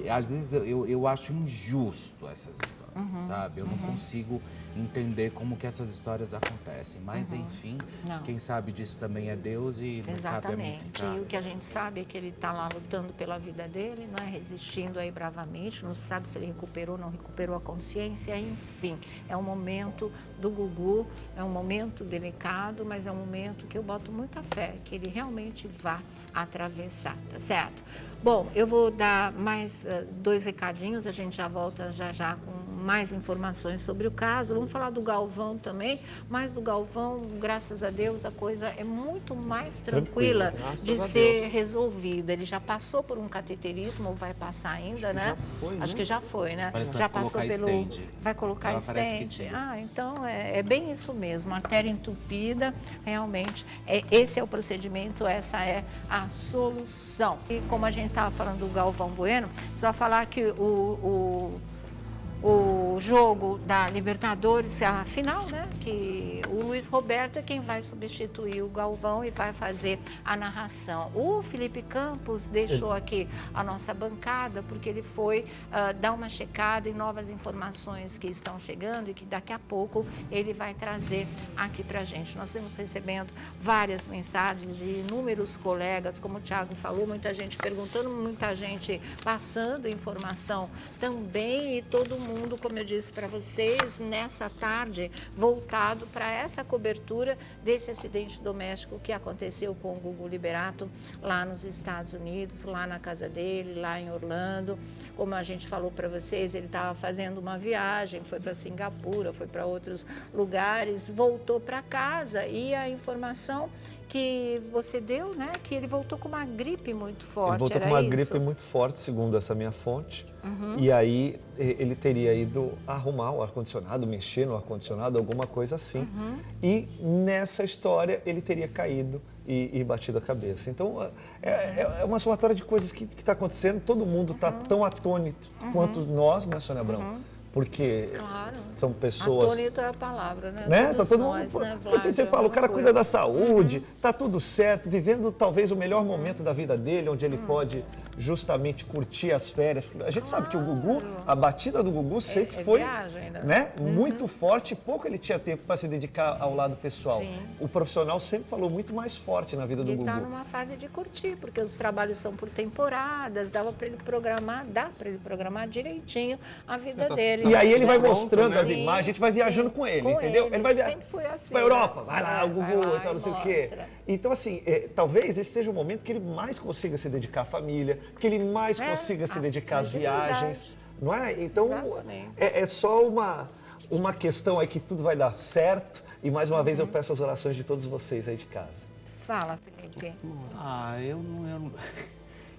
às vezes eu acho injusto essas histórias, sabe? Eu não consigo entender como que essas histórias acontecem. Mas enfim, Não. quem sabe disso também é Deus e não cabe a mim Exatamente. ficar. E o que a gente sabe é que ele está lá lutando pela vida dele, não é? Resistindo aí bravamente, não se sabe se ele recuperou ou não recuperou a consciência, enfim. É um momento do Gugu, é um momento delicado, mas é um momento que eu boto muita fé, que ele realmente vá atravessar, tá certo? Bom, eu vou dar mais 2 recadinhos, a gente já volta já com mais informações sobre o caso. Vamos falar do Galvão também, mas do Galvão, graças a Deus, a coisa é muito mais tranquila de ser resolvida. Ele já passou por um cateterismo, ou vai passar ainda, né? Acho que já foi, né? Já passou pelo... Vai colocar estente? Ah, então é bem isso mesmo, artéria entupida, realmente, esse é o procedimento, essa é a solução. E como a gente estava falando do Galvão Bueno, só falar que o jogo da Libertadores, a final, né? Que o Luiz Roberto é quem vai substituir o Galvão e vai fazer a narração. O Felipe Campos deixou aqui a nossa bancada porque ele foi dar uma checada em novas informações que estão chegando e que daqui a pouco ele vai trazer aqui pra gente. Nós estamos recebendo várias mensagens de inúmeros colegas, como o Thiago falou, muita gente perguntando, muita gente passando informação também, e todo mundo, como eu disse para vocês, nessa tarde, voltado para essa cobertura desse acidente doméstico que aconteceu com o Gugu Liberato lá nos Estados Unidos, lá na casa dele, lá em Orlando. Como a gente falou para vocês, ele estava fazendo uma viagem, foi para Singapura, foi para outros lugares, voltou para casa, e a informação que você deu, né, que ele voltou com uma gripe muito forte. Ele voltou com uma gripe muito forte, segundo essa minha fonte. E aí ele teria ido arrumar o ar-condicionado, mexer no ar-condicionado, alguma coisa assim. E nessa história ele teria caído e batido a cabeça. Então é uma somatória de coisas que está acontecendo. Todo mundo está tão atônito quanto nós, né, Sônia Abrão? Porque são pessoas... Atônito é a palavra, né? Tá todo mundo... Né, assim, você fala, o cara cuida da saúde, tá tudo certo, vivendo talvez o melhor momento da vida dele, onde ele pode justamente curtir as férias. A gente sabe que o Gugu, a batida do Gugu sempre foi viagem, né? Muito forte, e pouco ele tinha tempo para se dedicar ao lado pessoal. Sim. O profissional sempre falou muito mais forte na vida do Gugu. Ele está numa fase de curtir, porque os trabalhos são por temporadas, dá para ele programar direitinho a vida dele. E aí ele vai mostrando né? as imagens, a gente vai viajando com ele, entendeu? Ele vai sempre foi assim, para a Europa, vai lá, o vai Gugu lá e tal, não sei o mostra. quê. Então, assim, talvez esse seja o momento que ele mais consiga se dedicar à família, que ele mais consiga se dedicar às viagens, não é? Então, é só uma questão aí que tudo vai dar certo. E mais uma vez eu peço as orações de todos vocês aí de casa. Fala, Felipe.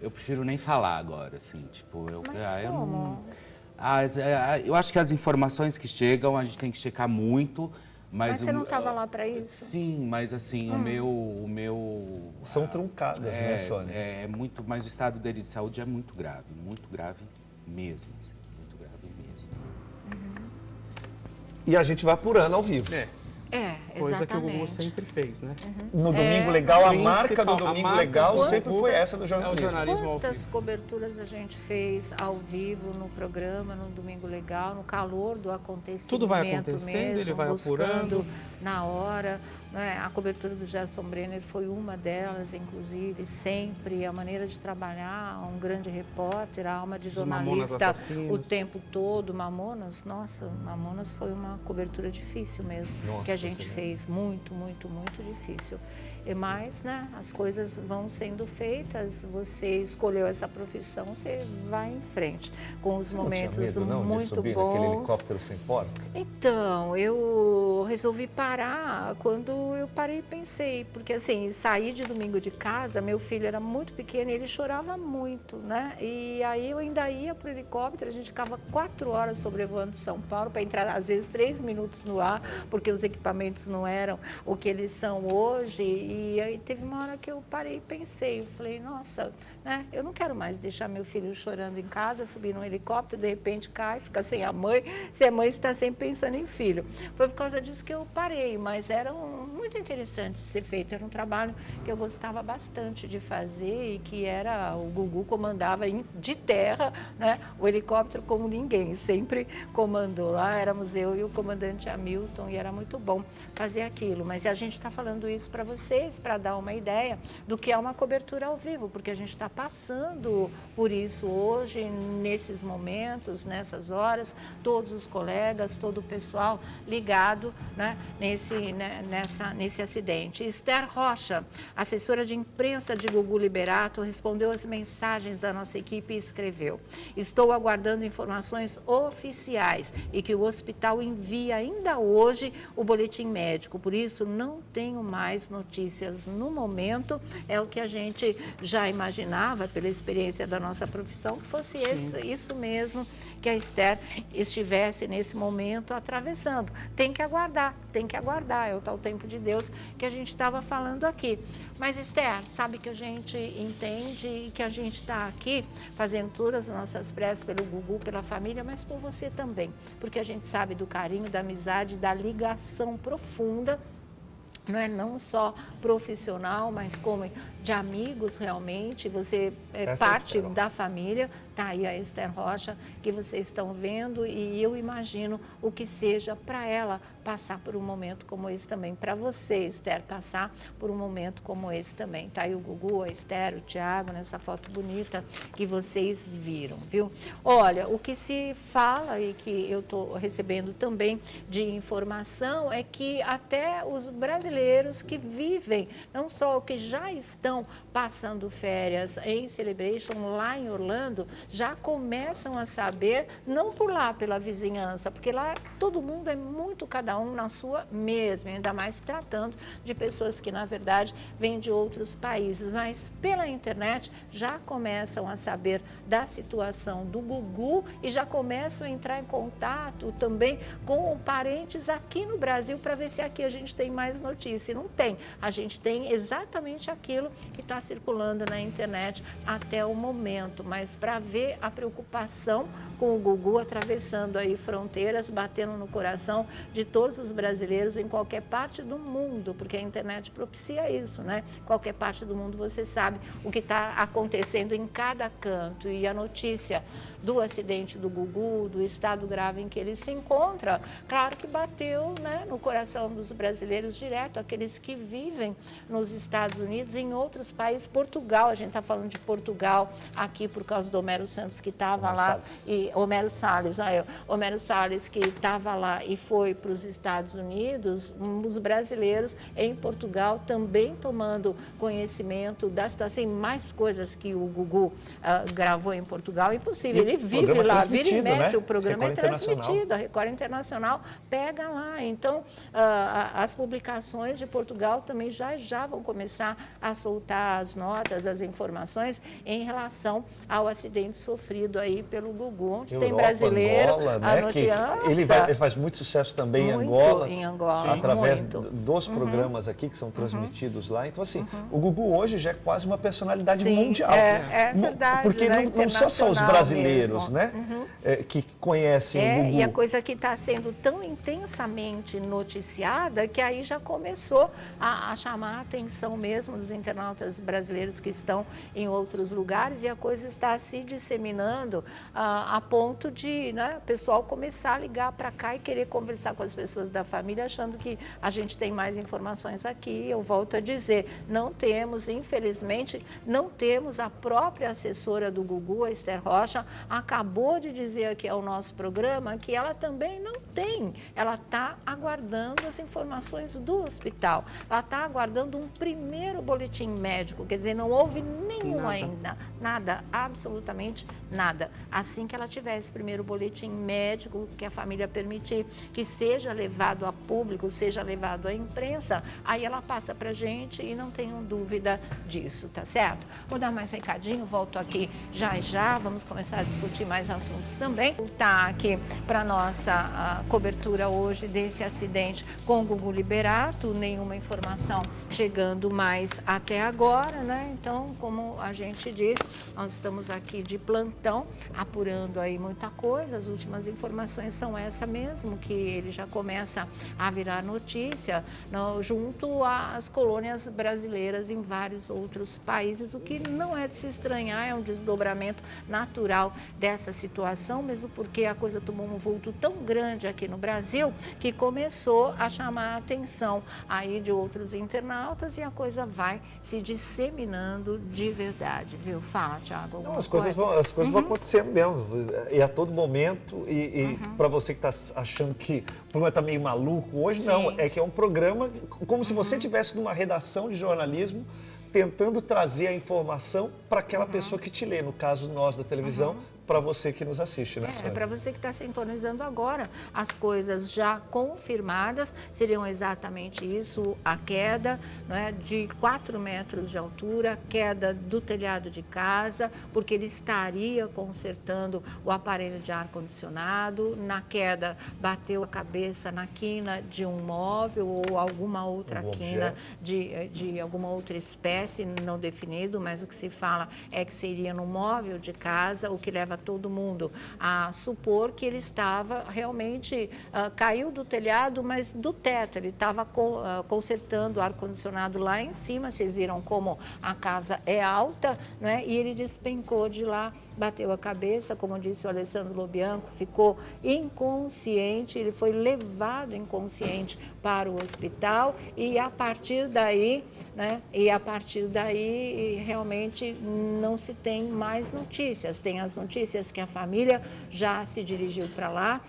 Eu prefiro nem falar agora, assim, tipo... Mas como? Eu acho que as informações que chegam, a gente tem que checar muito, mas você não estava lá para isso? Sim, mas assim, o meu... São truncadas, né, Sônia? Mas o estado dele de saúde é muito grave mesmo, assim, muito grave mesmo. E a gente vai apurando ao vivo. Coisa que o Gugu sempre fez, né? No Domingo Legal, a marca do Domingo Legal sempre foi essa do jornalismo. Quantas coberturas a gente fez ao vivo no programa, no Domingo Legal, no calor do acontecimento. Tudo vai acontecendo, mesmo, ele vai apurando. Na hora. Né? A cobertura do Gerson Brenner foi uma delas, inclusive, sempre. A maneira de trabalhar, um grande repórter, a alma de jornalista o tempo todo. Mamonas, nossa, Mamonas foi uma cobertura difícil mesmo, que a gente fez. Muito, muito, muito difícil. Mas, né, as coisas vão sendo feitas, você escolheu essa profissão, você vai em frente. Com os momentos muito de subir bons. Naquele helicóptero sem porta? Então, eu resolvi parar quando eu parei e pensei, porque assim, saí de domingo de casa, meu filho era muito pequeno e ele chorava muito, né? E aí eu ainda ia para o helicóptero, a gente ficava 4 horas sobrevoando São Paulo para entrar, às vezes, 3 minutos no ar, porque os equipamentos não eram o que eles são hoje. E aí teve uma hora que eu parei e pensei, eu falei, nossa, né, eu não quero mais deixar meu filho chorando em casa, subir num helicóptero, de repente cai, fica sem a mãe, se a mãe está sempre pensando em filho. Foi por causa disso que eu parei, mas era muito interessante ser feito, era um trabalho que eu gostava bastante de fazer e que era, o Gugu comandava de terra, né, o helicóptero como ninguém, sempre comandou lá, éramos eu e o comandante Hamilton e era muito bom fazer aquilo, mas a gente está falando isso para vocês, para dar uma ideia do que é uma cobertura ao vivo, porque a gente está passando por isso hoje, nesses momentos, nessas horas, todos os colegas, todo o pessoal ligado, né, nesse acidente. Esther Rocha, assessora de imprensa de Gugu Liberato, respondeu às mensagens da nossa equipe e escreveu: estou aguardando informações oficiais e que o hospital envie ainda hoje o boletim médico, por isso não tenho mais notícias no momento. É o que a gente já imaginava pela experiência da nossa profissão, que fosse isso mesmo, que a Esther estivesse nesse momento atravessando. Tem que aguardar, é o tal tempo de Deus que a gente estava falando aqui. Mas, Esther, sabe que a gente entende e que a gente está aqui fazendo todas as nossas preces pelo Gugu, pela família, mas por você também, porque a gente sabe do carinho, da amizade, da ligação profunda, não só profissional, mas como de amigos realmente. Você é parte da família. Está aí a Esther Rocha, que vocês estão vendo, e eu imagino o que seja para ela passar por um momento como esse também. Para você, Esther, passar por um momento como esse também. Está aí o Gugu, a Esther, o Thiago, nessa foto bonita que vocês viram, viu? Olha, o que se fala e que eu estou recebendo também de informação é que até os brasileiros que vivem, não só que já estão passando férias em Celebration lá em Orlando, já começam a saber, não por lá, pela vizinhança, porque lá todo mundo é muito cada um na sua mesma, ainda mais tratando de pessoas que, na verdade, vêm de outros países, mas pela internet já começam a saber da situação do Gugu e já começam a entrar em contato também com parentes aqui no Brasil para ver se aqui a gente tem mais notícia. Não tem, a gente tem exatamente aquilo que está circulando na internet até o momento, mas para ver a preocupação com o Gugu atravessando aí fronteiras, batendo no coração de todos os brasileiros em qualquer parte do mundo, porque a internet propicia isso, né? Qualquer parte do mundo você sabe o que está acontecendo em cada canto, e a notícia do acidente do Gugu, do estado grave em que ele se encontra, claro que bateu, né, no coração dos brasileiros direto, aqueles que vivem nos Estados Unidos e em outros países. Portugal, a gente está falando de Portugal aqui por causa do Homero Santos, que estava lá, e Homero Salles, que estava lá e foi para os Estados Unidos. Os brasileiros em Portugal também tomando conhecimento da situação, mais coisas que o Gugu gravou em Portugal, impossível. Ele vive lá, vira e mexe, né? O programa é transmitido, a Record Internacional pega lá. Então, as publicações de Portugal também já vão começar a soltar as notas, as informações em relação ao acidente sofrido aí pelo Gugu, onde Europa, tem brasileiro. Angola, né? Ele faz muito sucesso também em Angola, através dos programas aqui que são transmitidos lá. Então, assim, o Gugu hoje já é quase uma personalidade mundial. É verdade. Porque não são só os brasileiros, né? Que conhecem o Gugu. E a coisa que está sendo tão intensamente noticiada que aí já começou a chamar a atenção mesmo dos internautas brasileiros que estão em outros lugares, e a coisa está se disseminando a ponto de, né, o pessoal começar a ligar para cá e querer conversar com as pessoas da família, achando que a gente tem mais informações aqui. Eu volto a dizer, não temos, infelizmente, não temos. A própria assessora do Gugu, a Esther Rocha, acabou de dizer aqui ao nosso programa que ela também não tem. Ela está aguardando as informações do hospital. Ela está aguardando um primeiro boletim médico, quer dizer, não houve nenhum ainda, nada, absolutamente nada. Assim que ela tiver esse primeiro boletim médico, que a família permitir que seja levado a público, seja levado à imprensa, aí ela passa para a gente e não tenham dúvida disso, tá certo? Vou dar mais recadinho, volto aqui já, vamos começar a discutir mais assuntos também. Tá aqui para nossa cobertura hoje desse acidente com o Gugu Liberato, nenhuma informação chegando mais até agora, né? Então, como a gente diz, nós estamos aqui de plantão, apurando aí muita coisa. As últimas informações são essa mesmo, que ele já começa a virar notícia junto às colônias brasileiras em vários outros países, o que não é de se estranhar, é um desdobramento natural dessa situação, mesmo porque a coisa tomou um vulto tão grande aqui no Brasil que começou a chamar a atenção aí de outros internautas e a coisa vai se disseminando de verdade, viu? Fala, Thiago. Não, as coisas vão acontecendo mesmo, e a todo momento, e para você que está achando que o programa está meio maluco, hoje não, é que é um programa como se você estivesse numa redação de jornalismo tentando trazer a informação para aquela pessoa que te lê, no caso nós da televisão, para você que nos assiste, né? Para você que está sintonizando agora, as coisas já confirmadas seriam exatamente isso, a queda, não é, de 4 metros de altura, queda do telhado de casa, porque ele estaria consertando o aparelho de ar-condicionado, na queda bateu a cabeça na quina de um móvel ou alguma outra quina de alguma outra espécie, não definido, mas o que se fala é que seria no móvel de casa, o que leva todo mundo a supor que ele estava realmente, caiu do telhado, mas do teto, ele estava consertando o ar-condicionado lá em cima, vocês viram como a casa é alta, né? E ele despencou de lá, bateu a cabeça, como disse o Alessandro Lobianco, ficou inconsciente, ele foi levado inconsciente para o hospital e a partir daí, né? Realmente não se tem mais notícias, tem as notícias que a família já se dirigiu para lá,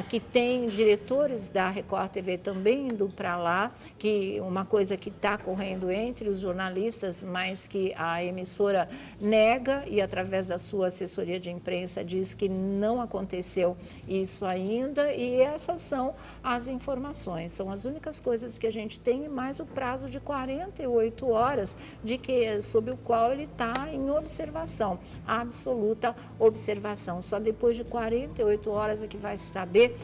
que tem diretores da Record TV também indo para lá, que uma coisa que está correndo entre os jornalistas, mas que a emissora nega e através da sua assessoria de imprensa diz que não aconteceu isso ainda, e essas são as informações, são as únicas coisas que a gente tem, mais o prazo de 48 horas de que, sob o qual ele está em observação, absoluta observação. Só depois de 48 horas é que vai se saber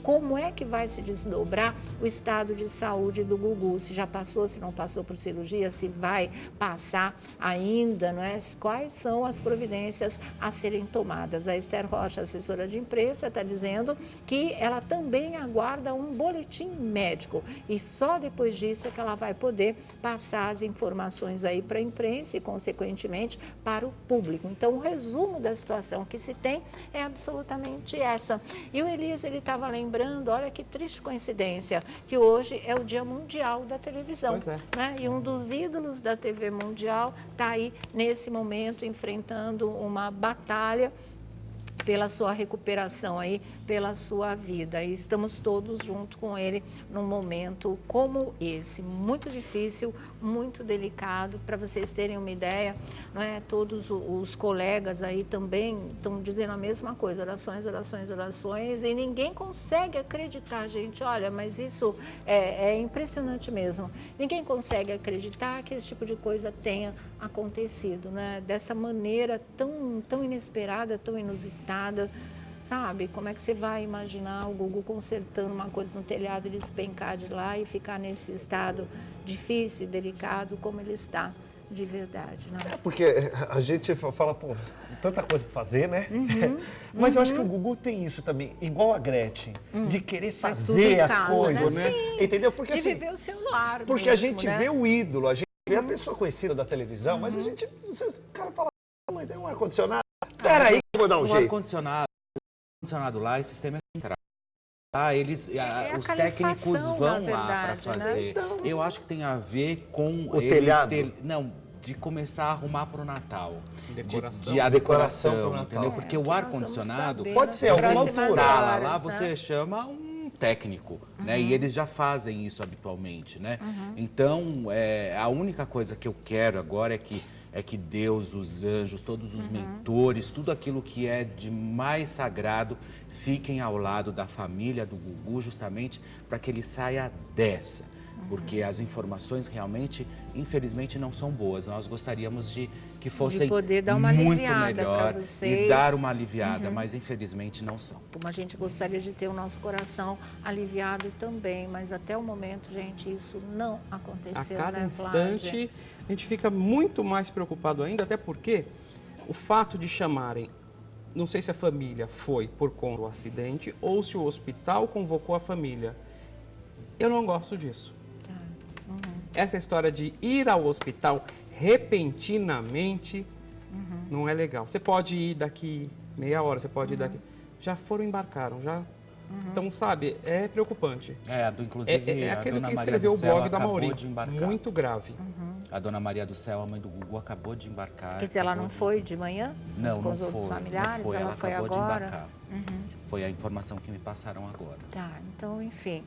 como é que vai se desdobrar o estado de saúde do Gugu, se já passou, se não passou por cirurgia, se vai passar ainda, não é? Quais são as providências a serem tomadas. A Esther Rocha, assessora de imprensa, está dizendo que ela também aguarda um boletim médico e só depois disso é que ela vai poder passar as informações aí para a imprensa e, consequentemente, para o público. Então, o resumo da situação que se tem é absolutamente essa. E o Elias, ele estava lembrando, olha que triste coincidência, que hoje é o Dia Mundial da Televisão. Pois é. Né? E um dos ídolos da TV mundial está aí, nesse momento, enfrentando uma batalha pela sua recuperação aí, pela sua vida. E estamos todos junto com ele num momento como esse, muito difícil, muito delicado. Para vocês terem uma ideia, não é? Todos os colegas aí também estão dizendo a mesma coisa, orações, orações, orações, e ninguém consegue acreditar, gente. Olha, mas isso é impressionante mesmo. Ninguém consegue acreditar que esse tipo de coisa tenha acontecido, né? Dessa maneira tão inesperada, tão inusitada, sabe? Como é que você vai imaginar o Gugu consertando uma coisa no telhado e despencar de lá e ficar nesse estado difícil, delicado como ele está de verdade, né? Porque a gente fala, pô, tanta coisa para fazer, né? Mas eu acho que o Gugu tem isso também, igual a Gretchen, de querer fazer as coisas, né? Sim, entendeu? Porque de assim, viver o seu lar porque mesmo, a gente né? vê o ídolo, a gente vê a pessoa conhecida da televisão, mas a gente, o cara fala, mas é um ar-condicionado? Peraí que eu vou dar um O jeito. ar-condicionado lá, esse sistema é central. Eles, os técnicos calefação, vão na lá para verdade, né? fazer. Então, Eu acho que tem a ver com o telhado? Não, de começar a arrumar para o Natal. Decoração. De a decoração, Decoração pro Natal. entendeu? Porque o nós ar-condicionado, vamos saber Pode nas ser alguma próximas altura. lá, horas, você né? chama um técnico, né? E eles já fazem isso habitualmente, né? Então, a única coisa que eu quero agora é que Deus, os anjos, todos os mentores, tudo aquilo que é de mais sagrado, fiquem ao lado da família do Gugu, justamente para que ele saia dessa. Porque as informações realmente, infelizmente, não são boas. Nós gostaríamos de que fossem De poder dar uma muito aliviada melhor pra vocês. e dar uma aliviada, mas infelizmente não são. Como a gente gostaria de ter o nosso coração aliviado também, mas até o momento, gente, isso não A aconteceu, cada né, instante, a gente fica muito mais preocupado ainda, até porque o fato de chamarem, não sei se a família foi por conta do acidente ou se o hospital convocou a família. Eu não gosto disso. Essa história de ir ao hospital repentinamente não é legal. Você pode ir daqui meia hora, você pode ir daqui. Já embarcaram, já. Então, sabe, é preocupante. Inclusive, É a aquele Dona que Maria escreveu do o Céu blog da acabou Mauri. de embarcar. Muito grave. A Dona Maria do Céu, a mãe do Gugu, acabou de embarcar. Quer dizer, ela não foi de manhã? Não, com não os outros foi, familiares? não foi. Ela foi acabou agora? de embarcar. Foi a informação que me passaram agora. Tá, então, enfim,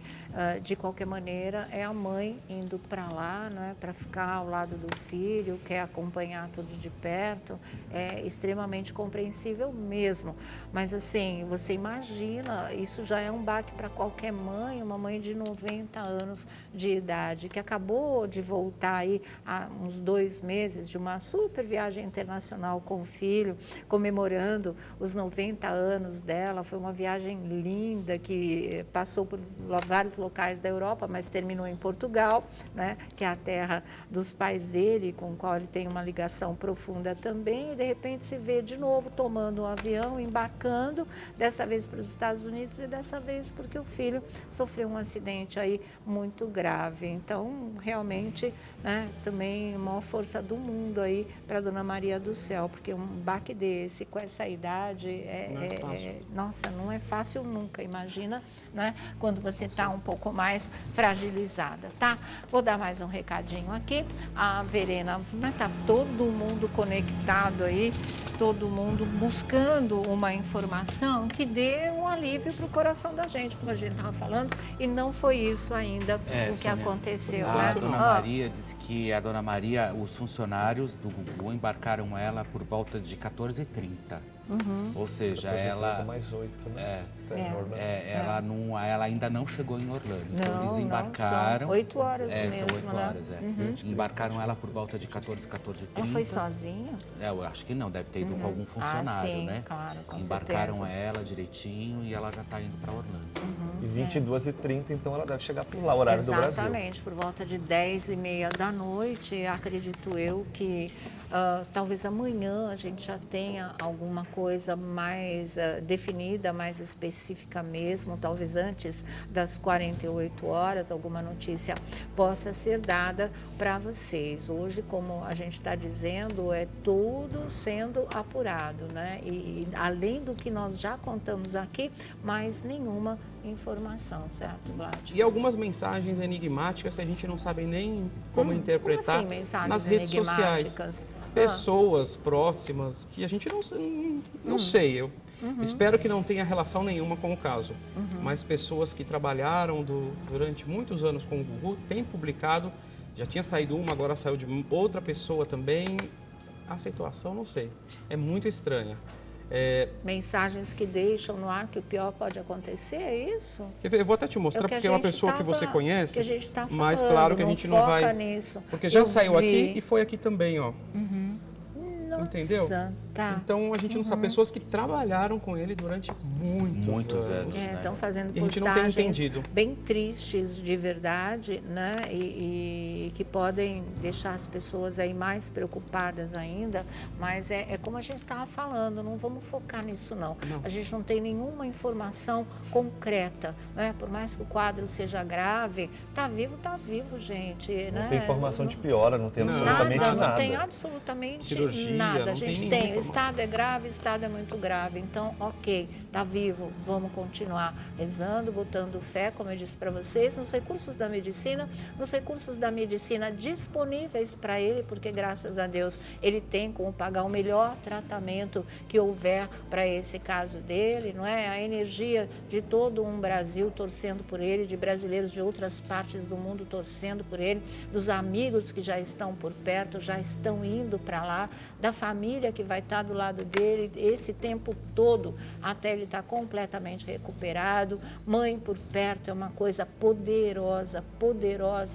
de qualquer maneira, é a mãe indo para lá, né, para ficar ao lado do filho, quer acompanhar tudo de perto, é extremamente compreensível mesmo. Mas, assim, você imagina, isso já é um baque para qualquer mãe, uma mãe de 90 anos de idade, que acabou de voltar aí há uns 2 meses de uma super viagem internacional com o filho, comemorando os 90 anos dela. Foi uma viagem linda que passou por vários locais da Europa, mas terminou em Portugal, né, que é a terra dos pais dele, com o qual ele tem uma ligação profunda também, e de repente se vê de novo tomando um avião, embarcando, dessa vez para os Estados Unidos e dessa vez porque o filho sofreu um acidente aí muito grave. Então, realmente, né, também a maior força do mundo aí para a Dona Maria do Céu, porque um baque desse, com essa idade, nossa, não é fácil nunca, imagina, né, quando você está um pouco mais fragilizada, tá? Vou dar mais um recadinho aqui. A Verena, tá todo mundo conectado aí, todo mundo buscando uma informação que dê um alívio para o coração da gente, como a gente estava falando, e não foi isso ainda o que Sônia, aconteceu, a né? Dona Maria disse que a Dona Maria, os funcionários do Gugu embarcaram ela por volta de 14h30. Ou seja, ela mais 8, né? Ela ainda não chegou em Orlando. Então eles Não, embarcaram. são 8 horas são mesmo, 8 né? horas, Embarcaram ela por volta de 14h30. Ela foi sozinha? Eu acho que não, deve ter ido com algum funcionário, sim, né? claro, com Embarcaram certeza. ela direitinho e ela já está indo para Orlando. E 22h30, então ela deve chegar por lá, horário do Brasil. Exatamente, por volta de 10h30 da noite, acredito eu que talvez amanhã a gente já tenha alguma coisa mais definida, mais específica mesmo, talvez antes das 48 horas, alguma notícia possa ser dada para vocês. Hoje, como a gente está dizendo, é tudo sendo apurado, né? E além do que nós já contamos aqui, mais nenhuma informação, certo, Vlad? E algumas mensagens enigmáticas que a gente não sabe nem como interpretar como assim, mensagens nas redes sociais. enigmáticas? Pessoas próximas que a gente não sei. Eu espero que não tenha relação nenhuma com o caso. Mas pessoas que trabalharam durante muitos anos com o Gugu têm publicado, já tinha saído uma, agora saiu de outra pessoa também. A situação, não sei, é muito estranha. Mensagens que deixam no ar que o pior pode acontecer, é isso? Eu vou até te mostrar, porque é uma pessoa que você conhece, que a gente tá mas falando, claro que a gente não vai... Nisso. Porque já saiu aqui e foi aqui também, ó. Nossa, entendeu? Tá. Então a gente não sabe, pessoas que trabalharam com ele durante muitos anos. Estão fazendo E a gente não tem postagens entendido. bem tristes de verdade, né? E que podem deixar as pessoas aí mais preocupadas ainda, mas é como a gente estava falando, não vamos focar nisso não. A gente não tem nenhuma informação concreta, né? Por mais que o quadro seja grave, tá vivo, gente. Não né? tem informação de piora, não tem absolutamente nada. Não tem absolutamente Cirurgia, nada. não A gente tem tem, nenhuma o estado é grave, o estado é muito grave. Então, ok, tá vivo, vamos continuar rezando, botando fé, como eu disse para vocês, nos recursos da medicina disponíveis para ele, porque graças a Deus ele tem como pagar o melhor tratamento que houver para esse caso dele, não é? A energia de todo um Brasil torcendo por ele, de brasileiros de outras partes do mundo torcendo por ele, dos amigos que já estão por perto, já estão indo para lá, da família que vai estar do lado dele esse tempo todo, até ele estar completamente recuperado. Mãe por perto é uma coisa poderosa,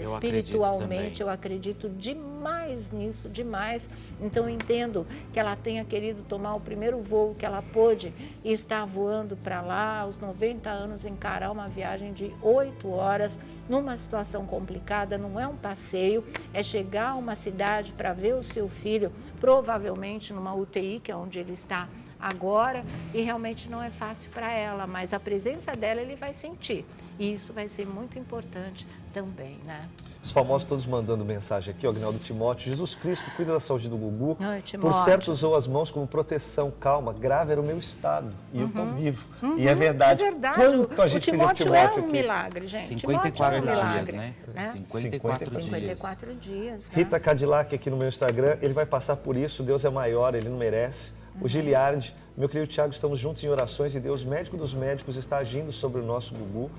espiritualmente. Eu acredito demais nisso, demais. Então, eu entendo que ela tenha querido tomar o primeiro voo que ela pôde e estar voando para lá, aos 90 anos, encarar uma viagem de 8 horas, numa situação complicada, não é um passeio, é chegar a uma cidade para ver o seu filho, provavelmente numa UTI, que é onde ele está agora e realmente não é fácil para ela, mas a presença dela ele vai sentir. E isso vai ser muito importante também, né? Os famosos todos mandando mensagem aqui, ó, Agnaldo Timóteo. Jesus Cristo, cuida da saúde do Gugu. Oi, Por Timóteo. certo, usou as mãos como proteção. Calma, grave era o meu estado. E eu estou vivo. E é verdade. É verdade. Quanto a O gente pediu Timóteo Timóteo é um aqui. milagre, gente. 54 Timóteo é um dias, milagre, né? 54 dias. 54 dias. Né? Rita Cadillac aqui no meu Instagram. Ele vai passar por isso. Deus é maior, ele não merece. O Giliardi, meu querido Thiago, estamos juntos em orações e Deus, médico dos médicos, está agindo sobre o nosso Gugu.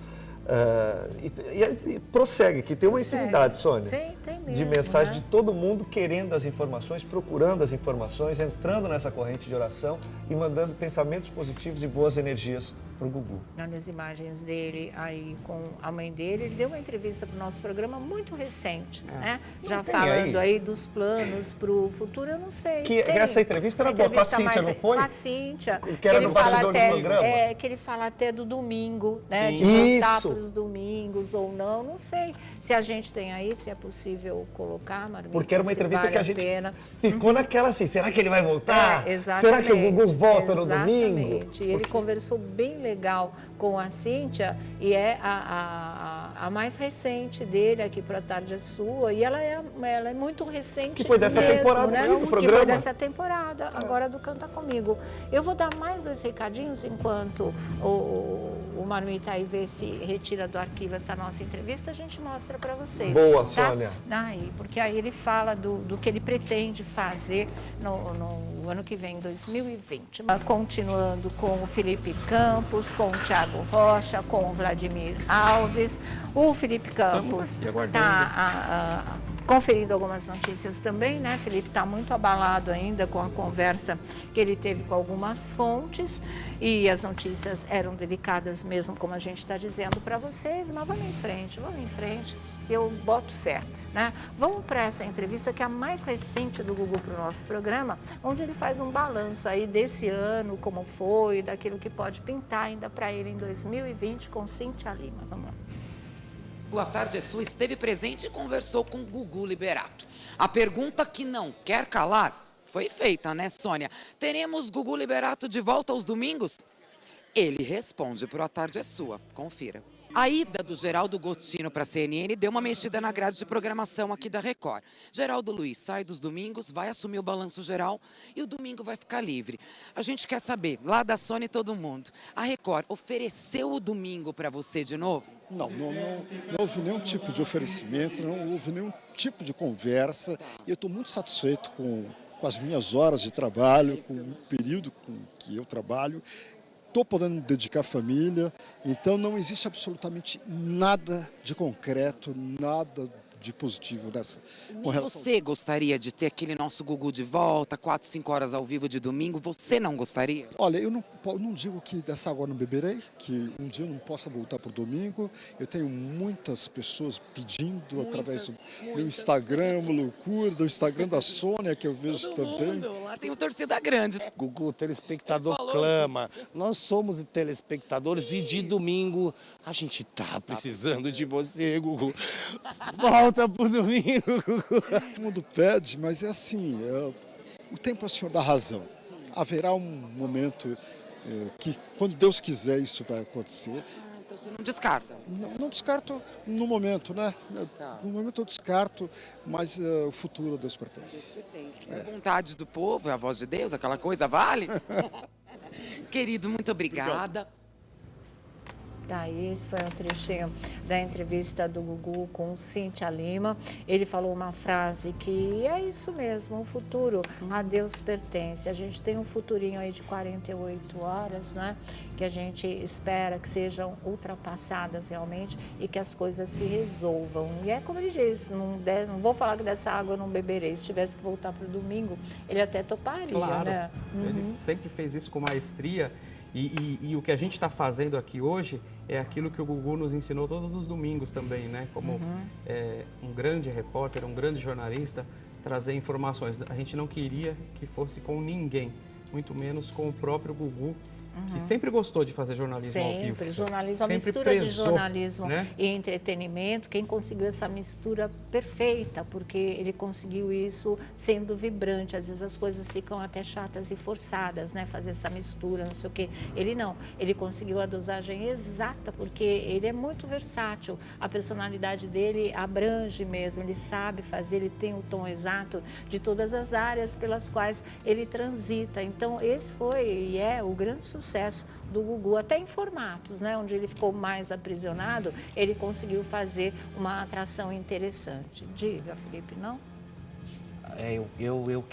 E prossegue, que tem uma infinidade, Sônia, Sim, tem mesmo, de mensagem né? de todo mundo querendo as informações, procurando as informações, entrando nessa corrente de oração e mandando pensamentos positivos e boas energias para o Gugu. Olha as imagens dele aí com a mãe dele. Ele deu uma entrevista para o nosso programa muito recente, né? Já tem falando aí? aí dos planos para o futuro, eu não sei. Que essa entrevista era boa, com a Cíntia, não foi? Com a Cíntia. Que era ele no fala bastidor do até, programa? que ele fala até do domingo, né? Sim. De voltar Isso. para os domingos ou não sei. Se a gente tem aí, se é possível colocar, Marmita, Porque era uma se entrevista vale que a gente pena. ficou naquela assim, será que ele vai voltar? Exatamente. Será que o Gugu volta no domingo? Exatamente. E ele conversou bem legal com a Cíntia e é a mais recente dele aqui para a Tarde é Sua. E ela é muito recente. Que foi dessa mesmo, temporada né? aqui do Que programa. foi dessa temporada, agora do Canta Comigo. Eu vou dar mais 2 recadinhos enquanto o Marmita aí vê se retira do arquivo essa nossa entrevista, a gente mostra para vocês. Boa, tá? Sônia. Aí, porque aí ele fala do que ele pretende fazer no ano que vem, 2020. Continuando com o Felipe Campos, com o Thiago Rocha, com o Vladimir Alves. O Felipe Campos está conferindo algumas notícias também, né? Felipe está muito abalado ainda com a conversa que ele teve com algumas fontes e as notícias eram delicadas mesmo, como a gente está dizendo para vocês, mas vamos em frente, que eu boto fé, né? Vamos para essa entrevista que é a mais recente do Gugu para o nosso programa, onde ele faz um balanço aí desse ano, como foi, daquilo que pode pintar ainda para ele em 2020 com Cíntia Lima. Vamos lá. Boa Tarde é Sua esteve presente e conversou com Gugu Liberato. A pergunta que não quer calar foi feita, né, Sônia? Teremos Gugu Liberato de volta aos domingos? Ele responde pro A Tarde é Sua. Confira. A ida do Geraldo Gotino para a CNN deu uma mexida na grade de programação aqui da Record. Geraldo Luiz sai dos domingos, vai assumir o balanço geral e o domingo vai ficar livre. A gente quer saber, lá da Sony todo mundo, a Record ofereceu o domingo para você de novo? Não houve nenhum tipo de oferecimento, não houve nenhum tipo de conversa. E eu estou muito satisfeito com as minhas horas de trabalho, com o período com que eu trabalho. Estou podendo me dedicar à família, então não existe absolutamente nada de concreto, nada de positivo nessa. Você gostaria de ter aquele nosso Gugu de volta, 4, 5 horas ao vivo de domingo? Você não gostaria? Olha, eu não digo que dessa água não beberei, que um dia eu não possa voltar para o domingo. Eu tenho muitas pessoas pedindo através do meu Instagram, uma loucura, do Instagram da Sônia, que eu vejo também. Lá tem uma torcida grande. Gugu, o telespectador clama. Nós somos telespectadores e de domingo a gente tá precisando de você, Gugu. Volta pro domingo, Gugu. O mundo pede, mas é assim, o tempo é o senhor da razão. Haverá um momento que, quando Deus quiser, isso vai acontecer. Então você não descarta? Não descarto no momento, né? No momento eu descarto, mas o futuro a Deus pertence. A vontade do povo, é a voz de Deus, aquela coisa vale? Querido, muito obrigada. Tá, esse foi um trechinho da entrevista do Gugu com Cíntia Lima. Ele falou uma frase que é isso mesmo, o futuro a Deus pertence. A gente tem um futurinho aí de 48 horas, né? Que a gente espera que sejam ultrapassadas realmente e que as coisas se resolvam. E é como ele diz, não vou falar que dessa água eu não beberei. Se tivesse que voltar para o domingo, ele até toparia, Claro, né? Ele sempre fez isso com maestria. E o que a gente está fazendo aqui hoje é aquilo que o Gugu nos ensinou todos os domingos também, né? Como um grande repórter, um grande jornalista, trazer informações. A gente não queria que fosse com ninguém, muito menos com o próprio Gugu, que sempre gostou de fazer jornalismo ao vivo. Sempre, jornalismo, a Sempre mistura prezou, de jornalismo, né? e entretenimento, quem conseguiu essa mistura perfeita, porque ele conseguiu isso sendo vibrante. Às vezes as coisas ficam até chatas e forçadas, né? Fazer essa mistura, não sei o quê. Ele não, ele conseguiu a dosagem exata, porque ele é muito versátil. A personalidade dele abrange mesmo, ele sabe fazer, ele tem o tom exato de todas as áreas pelas quais ele transita. Então, esse foi e é o grande sucesso do Gugu, até em formatos, né, onde ele ficou mais aprisionado, ele conseguiu fazer uma atração interessante. Diga, Felipe, não? Eu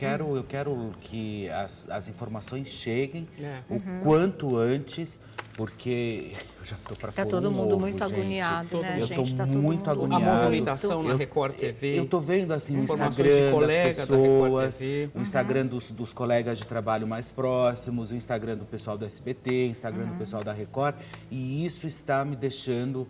quero que as informações cheguem o quanto antes, porque eu já estou para Tá todo mundo muito agoniado, né, eu gente? estou Tá todo muito mundo agoniado. A movimentação na Record TV. Eu estou vendo assim o Informações de Instagram das colega da Record pessoas, TV. o Instagram dos colegas de trabalho mais próximos, o Instagram do pessoal do SBT, o Instagram do pessoal da Record, e isso está me deixando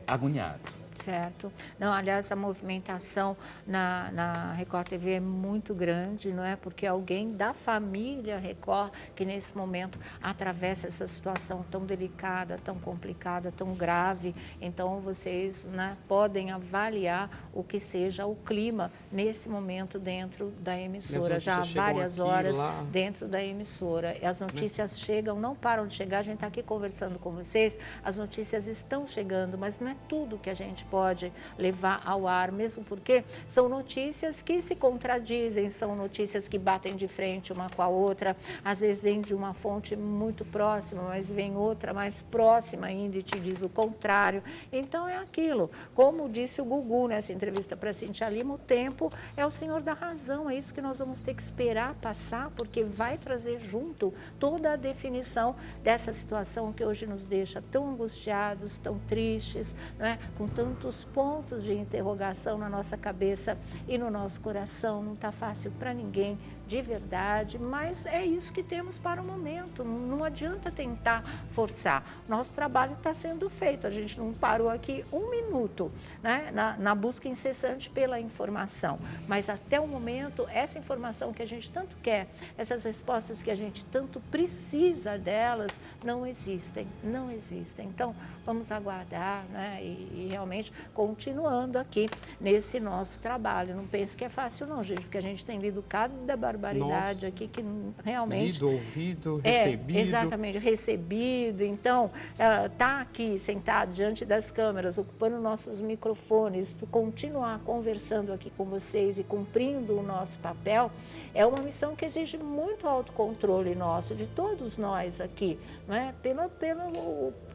agoniado. Certo. Não, aliás, a movimentação na Record TV é muito grande, não é? Porque alguém da família Record que nesse momento atravessa essa situação tão delicada, tão complicada, tão grave. Então, vocês, né, podem avaliar o que seja o clima nesse momento dentro da emissora. Já há várias horas dentro da emissora. E as notícias chegam, não param de chegar. A gente está aqui conversando com vocês, as notícias estão chegando, mas não é tudo que a gente pode levar ao ar, mesmo porque são notícias que se contradizem, são notícias que batem de frente uma com a outra, às vezes vem de uma fonte muito próxima, mas vem outra mais próxima ainda e te diz o contrário. Então é aquilo, como disse o Gugu nessa entrevista para Cintia Lima, o tempo é o senhor da razão, é isso que nós vamos ter que esperar passar, porque vai trazer junto toda a definição dessa situação que hoje nos deixa tão angustiados, tão tristes, né? Com tantos pontos de interrogação na nossa cabeça e no nosso coração. Não está fácil para ninguém, de verdade, mas é isso que temos para o momento. Não adianta tentar forçar. Nosso trabalho está sendo feito. A gente não parou aqui um minuto, né, na busca incessante pela informação. Mas até o momento, essa informação que a gente tanto quer, essas respostas que a gente tanto precisa delas, não existem. Não existem. Então, vamos aguardar, né, e realmente continuando aqui nesse nosso trabalho. Não pense que é fácil não, gente, porque a gente tem lido cada barbaridade aqui que realmente... Lido, ouvido, recebido. Exatamente, recebido. Então, tá aqui sentado diante das câmeras, ocupando nossos microfones, continuar conversando aqui com vocês e cumprindo o nosso papel, é uma missão que exige muito autocontrole nosso, de todos nós aqui, não é?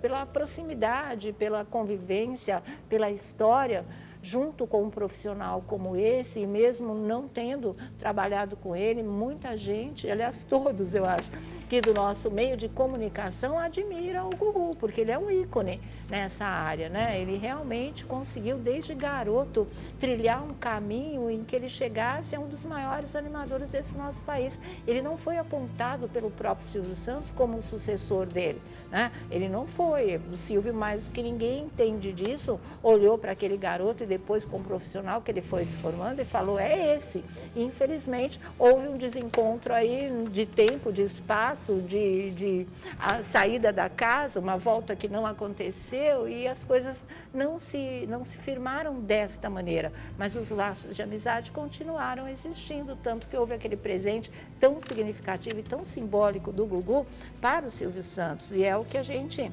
Pela proximidade, pela convivência, pela história, junto com um profissional como esse, e mesmo não tendo trabalhado com ele, muita gente, aliás, todos, eu acho, que do nosso meio de comunicação admira o Gugu, porque ele é um ícone nessa área, né? Ele realmente conseguiu, desde garoto, trilhar um caminho em que ele chegasse a um dos maiores animadores desse nosso país. Ele não foi apontado pelo próprio Silvio Santos como o sucessor dele, né? Ele não foi. O Silvio, mais do que ninguém entende disso, olhou para aquele garoto e depois, com o profissional que ele foi se formando, e falou, é esse. E, infelizmente, houve um desencontro aí de tempo, de espaço, de a saída da casa, uma volta que não aconteceu, e as coisas não se firmaram desta maneira. Mas os laços de amizade continuaram existindo, tanto que houve aquele presente tão significativo e tão simbólico do Gugu para o Silvio Santos. E é o que a gente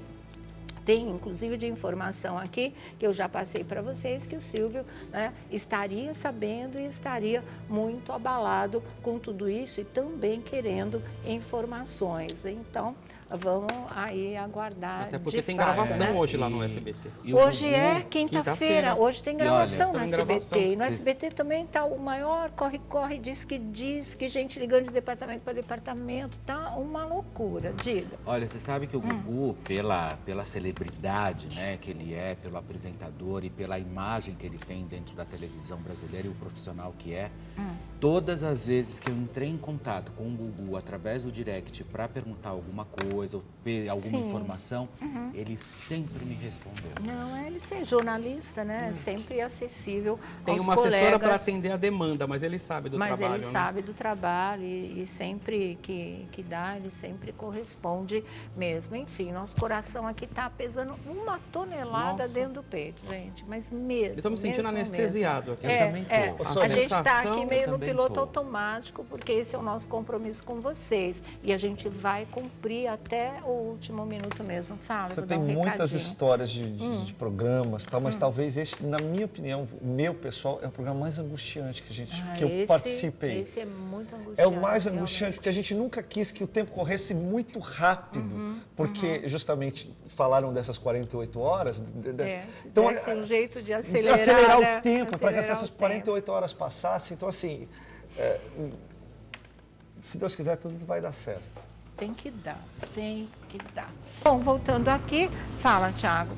tem, inclusive, de informação aqui, que eu já passei para vocês, que o Silvio, né, estaria sabendo e estaria muito abalado com tudo isso e também querendo informações. Então, vamos aí aguardar. Até porque tem fato, gravação, né? hoje lá no SBT. Hoje é quinta-feira, hoje tem gravação no SBT. Gravação. E no SBT também está o maior corre-corre, diz que, gente ligando de departamento para departamento, tá uma loucura, diga. Olha, você sabe que o Gugu, pela celebridade, né, que ele é, pelo apresentador e pela imagem que ele tem dentro da televisão brasileira e o profissional que é, todas as vezes que eu entrei em contato com o Gugu através do direct para perguntar alguma coisa, coisa, ou alguma informação, ele sempre me respondeu. Não, ele ser jornalista, né? Sempre acessível Tem aos uma colegas. assessora para atender a demanda, mas ele sabe do trabalho, Mas ele né? sabe do trabalho e sempre que dá, ele sempre corresponde mesmo. Enfim, nosso coração aqui está pesando 1 tonelada dentro do peito, gente. Mas mesmo. Eu estou me sentindo mesmo, anestesiado mesmo. aqui. Eu também tô. A gente está aqui meio no também piloto tô. automático, porque esse é o nosso compromisso com vocês. E a gente vai cumprir até o último minuto mesmo. Fala, Você vou tem dar um muitas recadinho. histórias de programas, tal, mas talvez este, na minha opinião, o meu pessoal, é o programa mais angustiante que eu participei. Esse é muito angustiante. É o mais angustiante, realmente. porque a gente nunca quis que o tempo corresse muito rápido, porque justamente falaram dessas 48 horas. Então, é um jeito de acelerar, o tempo, para que essas o tempo. 48 horas passassem. Então, assim, se Deus quiser, tudo vai dar certo. Tem que dar, tem que dar. Bom, voltando aqui, fala, Thiago.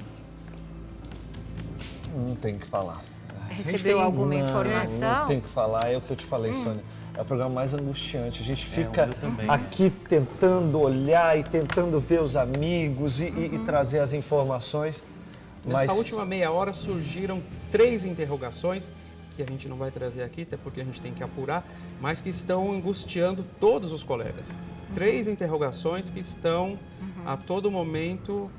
Não tem o que falar. Recebeu alguma informação? Não tem o que falar, é o que eu te falei, Sônia. É o programa mais angustiante. A gente fica também. aqui tentando olhar e tentando ver os amigos e trazer as informações. Nessa última meia hora surgiram 3 interrogações, que a gente não vai trazer aqui, até porque a gente tem que apurar, mas que estão angustiando todos os colegas. 3 interrogações que estão a todo momento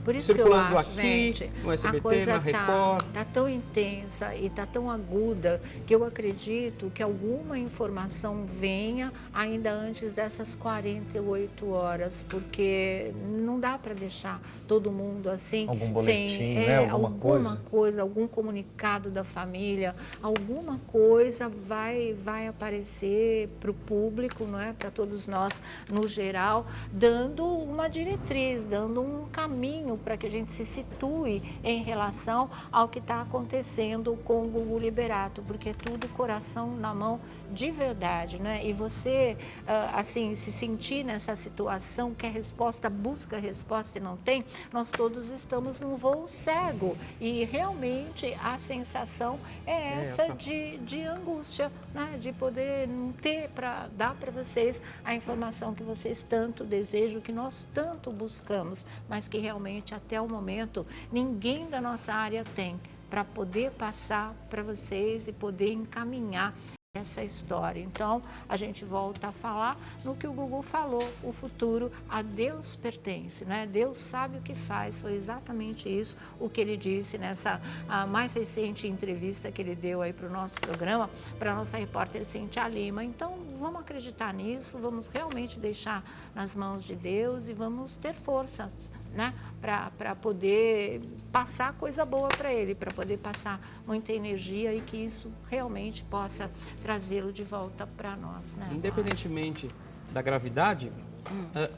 Por isso circulando que eu acho, aqui, gente, no SBT, a coisa na Record. tá tão intensa e tá tão aguda que eu acredito que alguma informação venha ainda antes dessas 48 horas, porque não dá para deixar todo mundo assim, Algum boletim, sem né? alguma coisa, algum comunicado da família, alguma coisa vai aparecer para o público, não é? Para todos nós no geral, dando uma diretriz, dando um caminho para que a gente se situe em relação ao que está acontecendo com o Gugu Liberato, porque é tudo coração na mão de verdade, né? E você, assim, se sentir nessa situação, quer resposta, busca resposta e não tem, nós todos estamos num voo cego e realmente a sensação é essa de angústia, né? De poder não ter para dar para vocês a informação que vocês tanto desejam, que nós tanto buscamos, mas que realmente até o momento ninguém da nossa área tem para poder passar para vocês e poder encaminhar essa história. Então, a gente volta a falar no que o Gugu falou, o futuro a Deus pertence, né? Deus sabe o que faz, foi exatamente isso o que ele disse nessa mais recente entrevista que ele deu aí para o nosso programa, para a nossa repórter Cintia Lima. Então, vamos acreditar nisso, vamos realmente deixar nas mãos de Deus e vamos ter força, né? Para poder passar coisa boa para ele, para poder passar muita energia e que isso realmente possa trazê-lo de volta para nós, né? Independentemente da gravidade,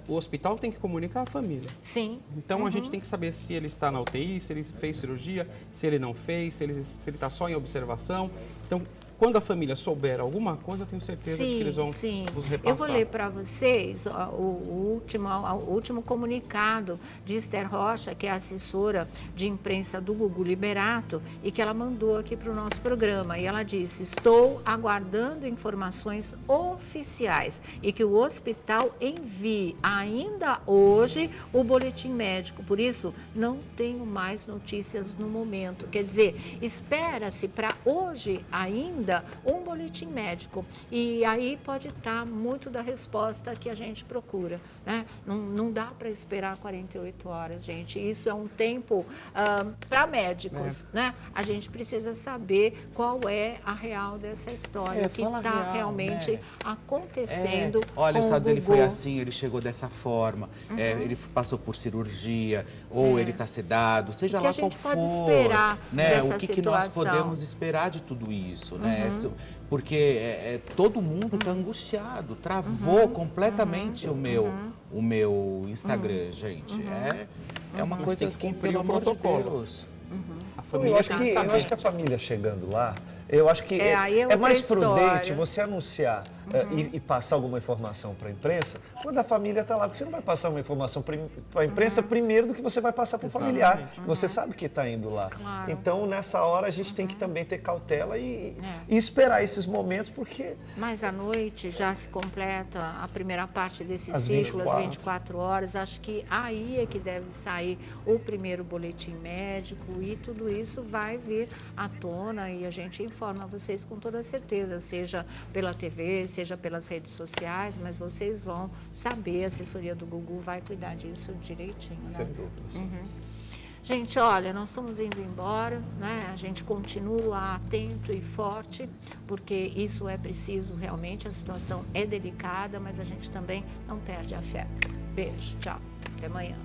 o hospital tem que comunicar à família. Sim. Então a gente tem que saber se ele está na UTI, se ele fez cirurgia, se ele não fez, se ele está só em observação. Então, quando a família souber alguma coisa, eu tenho certeza de que eles vão nos repassar. Eu vou ler para vocês o último comunicado de Esther Rocha, que é assessora de imprensa do Gugu Liberato, e que ela mandou aqui para o nosso programa. E ela disse: estou aguardando informações oficiais e que o hospital envie ainda hoje o boletim médico. Por isso, não tenho mais notícias no momento. Quer dizer, espera-se para hoje ainda um boletim médico, e aí pode estar muito da resposta que a gente procura, né? Não dá para esperar 48 horas, gente. Isso é um tempo para médicos, né? A gente precisa saber qual é a real dessa história, o que está realmente acontecendo. Olha, o com estado dele Gugu. foi assim, ele chegou dessa forma, ele passou por cirurgia, ou ele está sedado, seja lá qual for. O que a gente pode esperar dessa o que nós situação? podemos esperar de tudo isso, né? Porque todo mundo está angustiado, travou completamente o meu Instagram, gente. É uma coisa tem que cumprir pelo o amor de protocolo. Deus. A Eu família acho tem que que saber. a família chegando lá, Eu acho que é mais prudente história. você anunciar e passar alguma informação para a imprensa quando a família está lá. Porque você não vai passar uma informação para a imprensa primeiro do que você vai passar para o familiar. Você sabe que está indo lá. Claro. Então, nessa hora, a gente tem que também ter cautela e esperar esses momentos, porque... Mas à noite já se completa a primeira parte desse Às ciclo, 24. às 24 horas. Acho que aí é que deve sair o primeiro boletim médico e tudo isso vai vir à tona e a gente informa vocês com toda certeza, seja pela TV, seja pelas redes sociais, mas vocês vão saber, a assessoria do Gugu vai cuidar disso direitinho, né? Sem dúvida. Gente, olha, nós estamos indo embora, né? A gente continua atento e forte, porque isso é preciso realmente, a situação é delicada, mas a gente também não perde a fé. Beijo, tchau, até amanhã.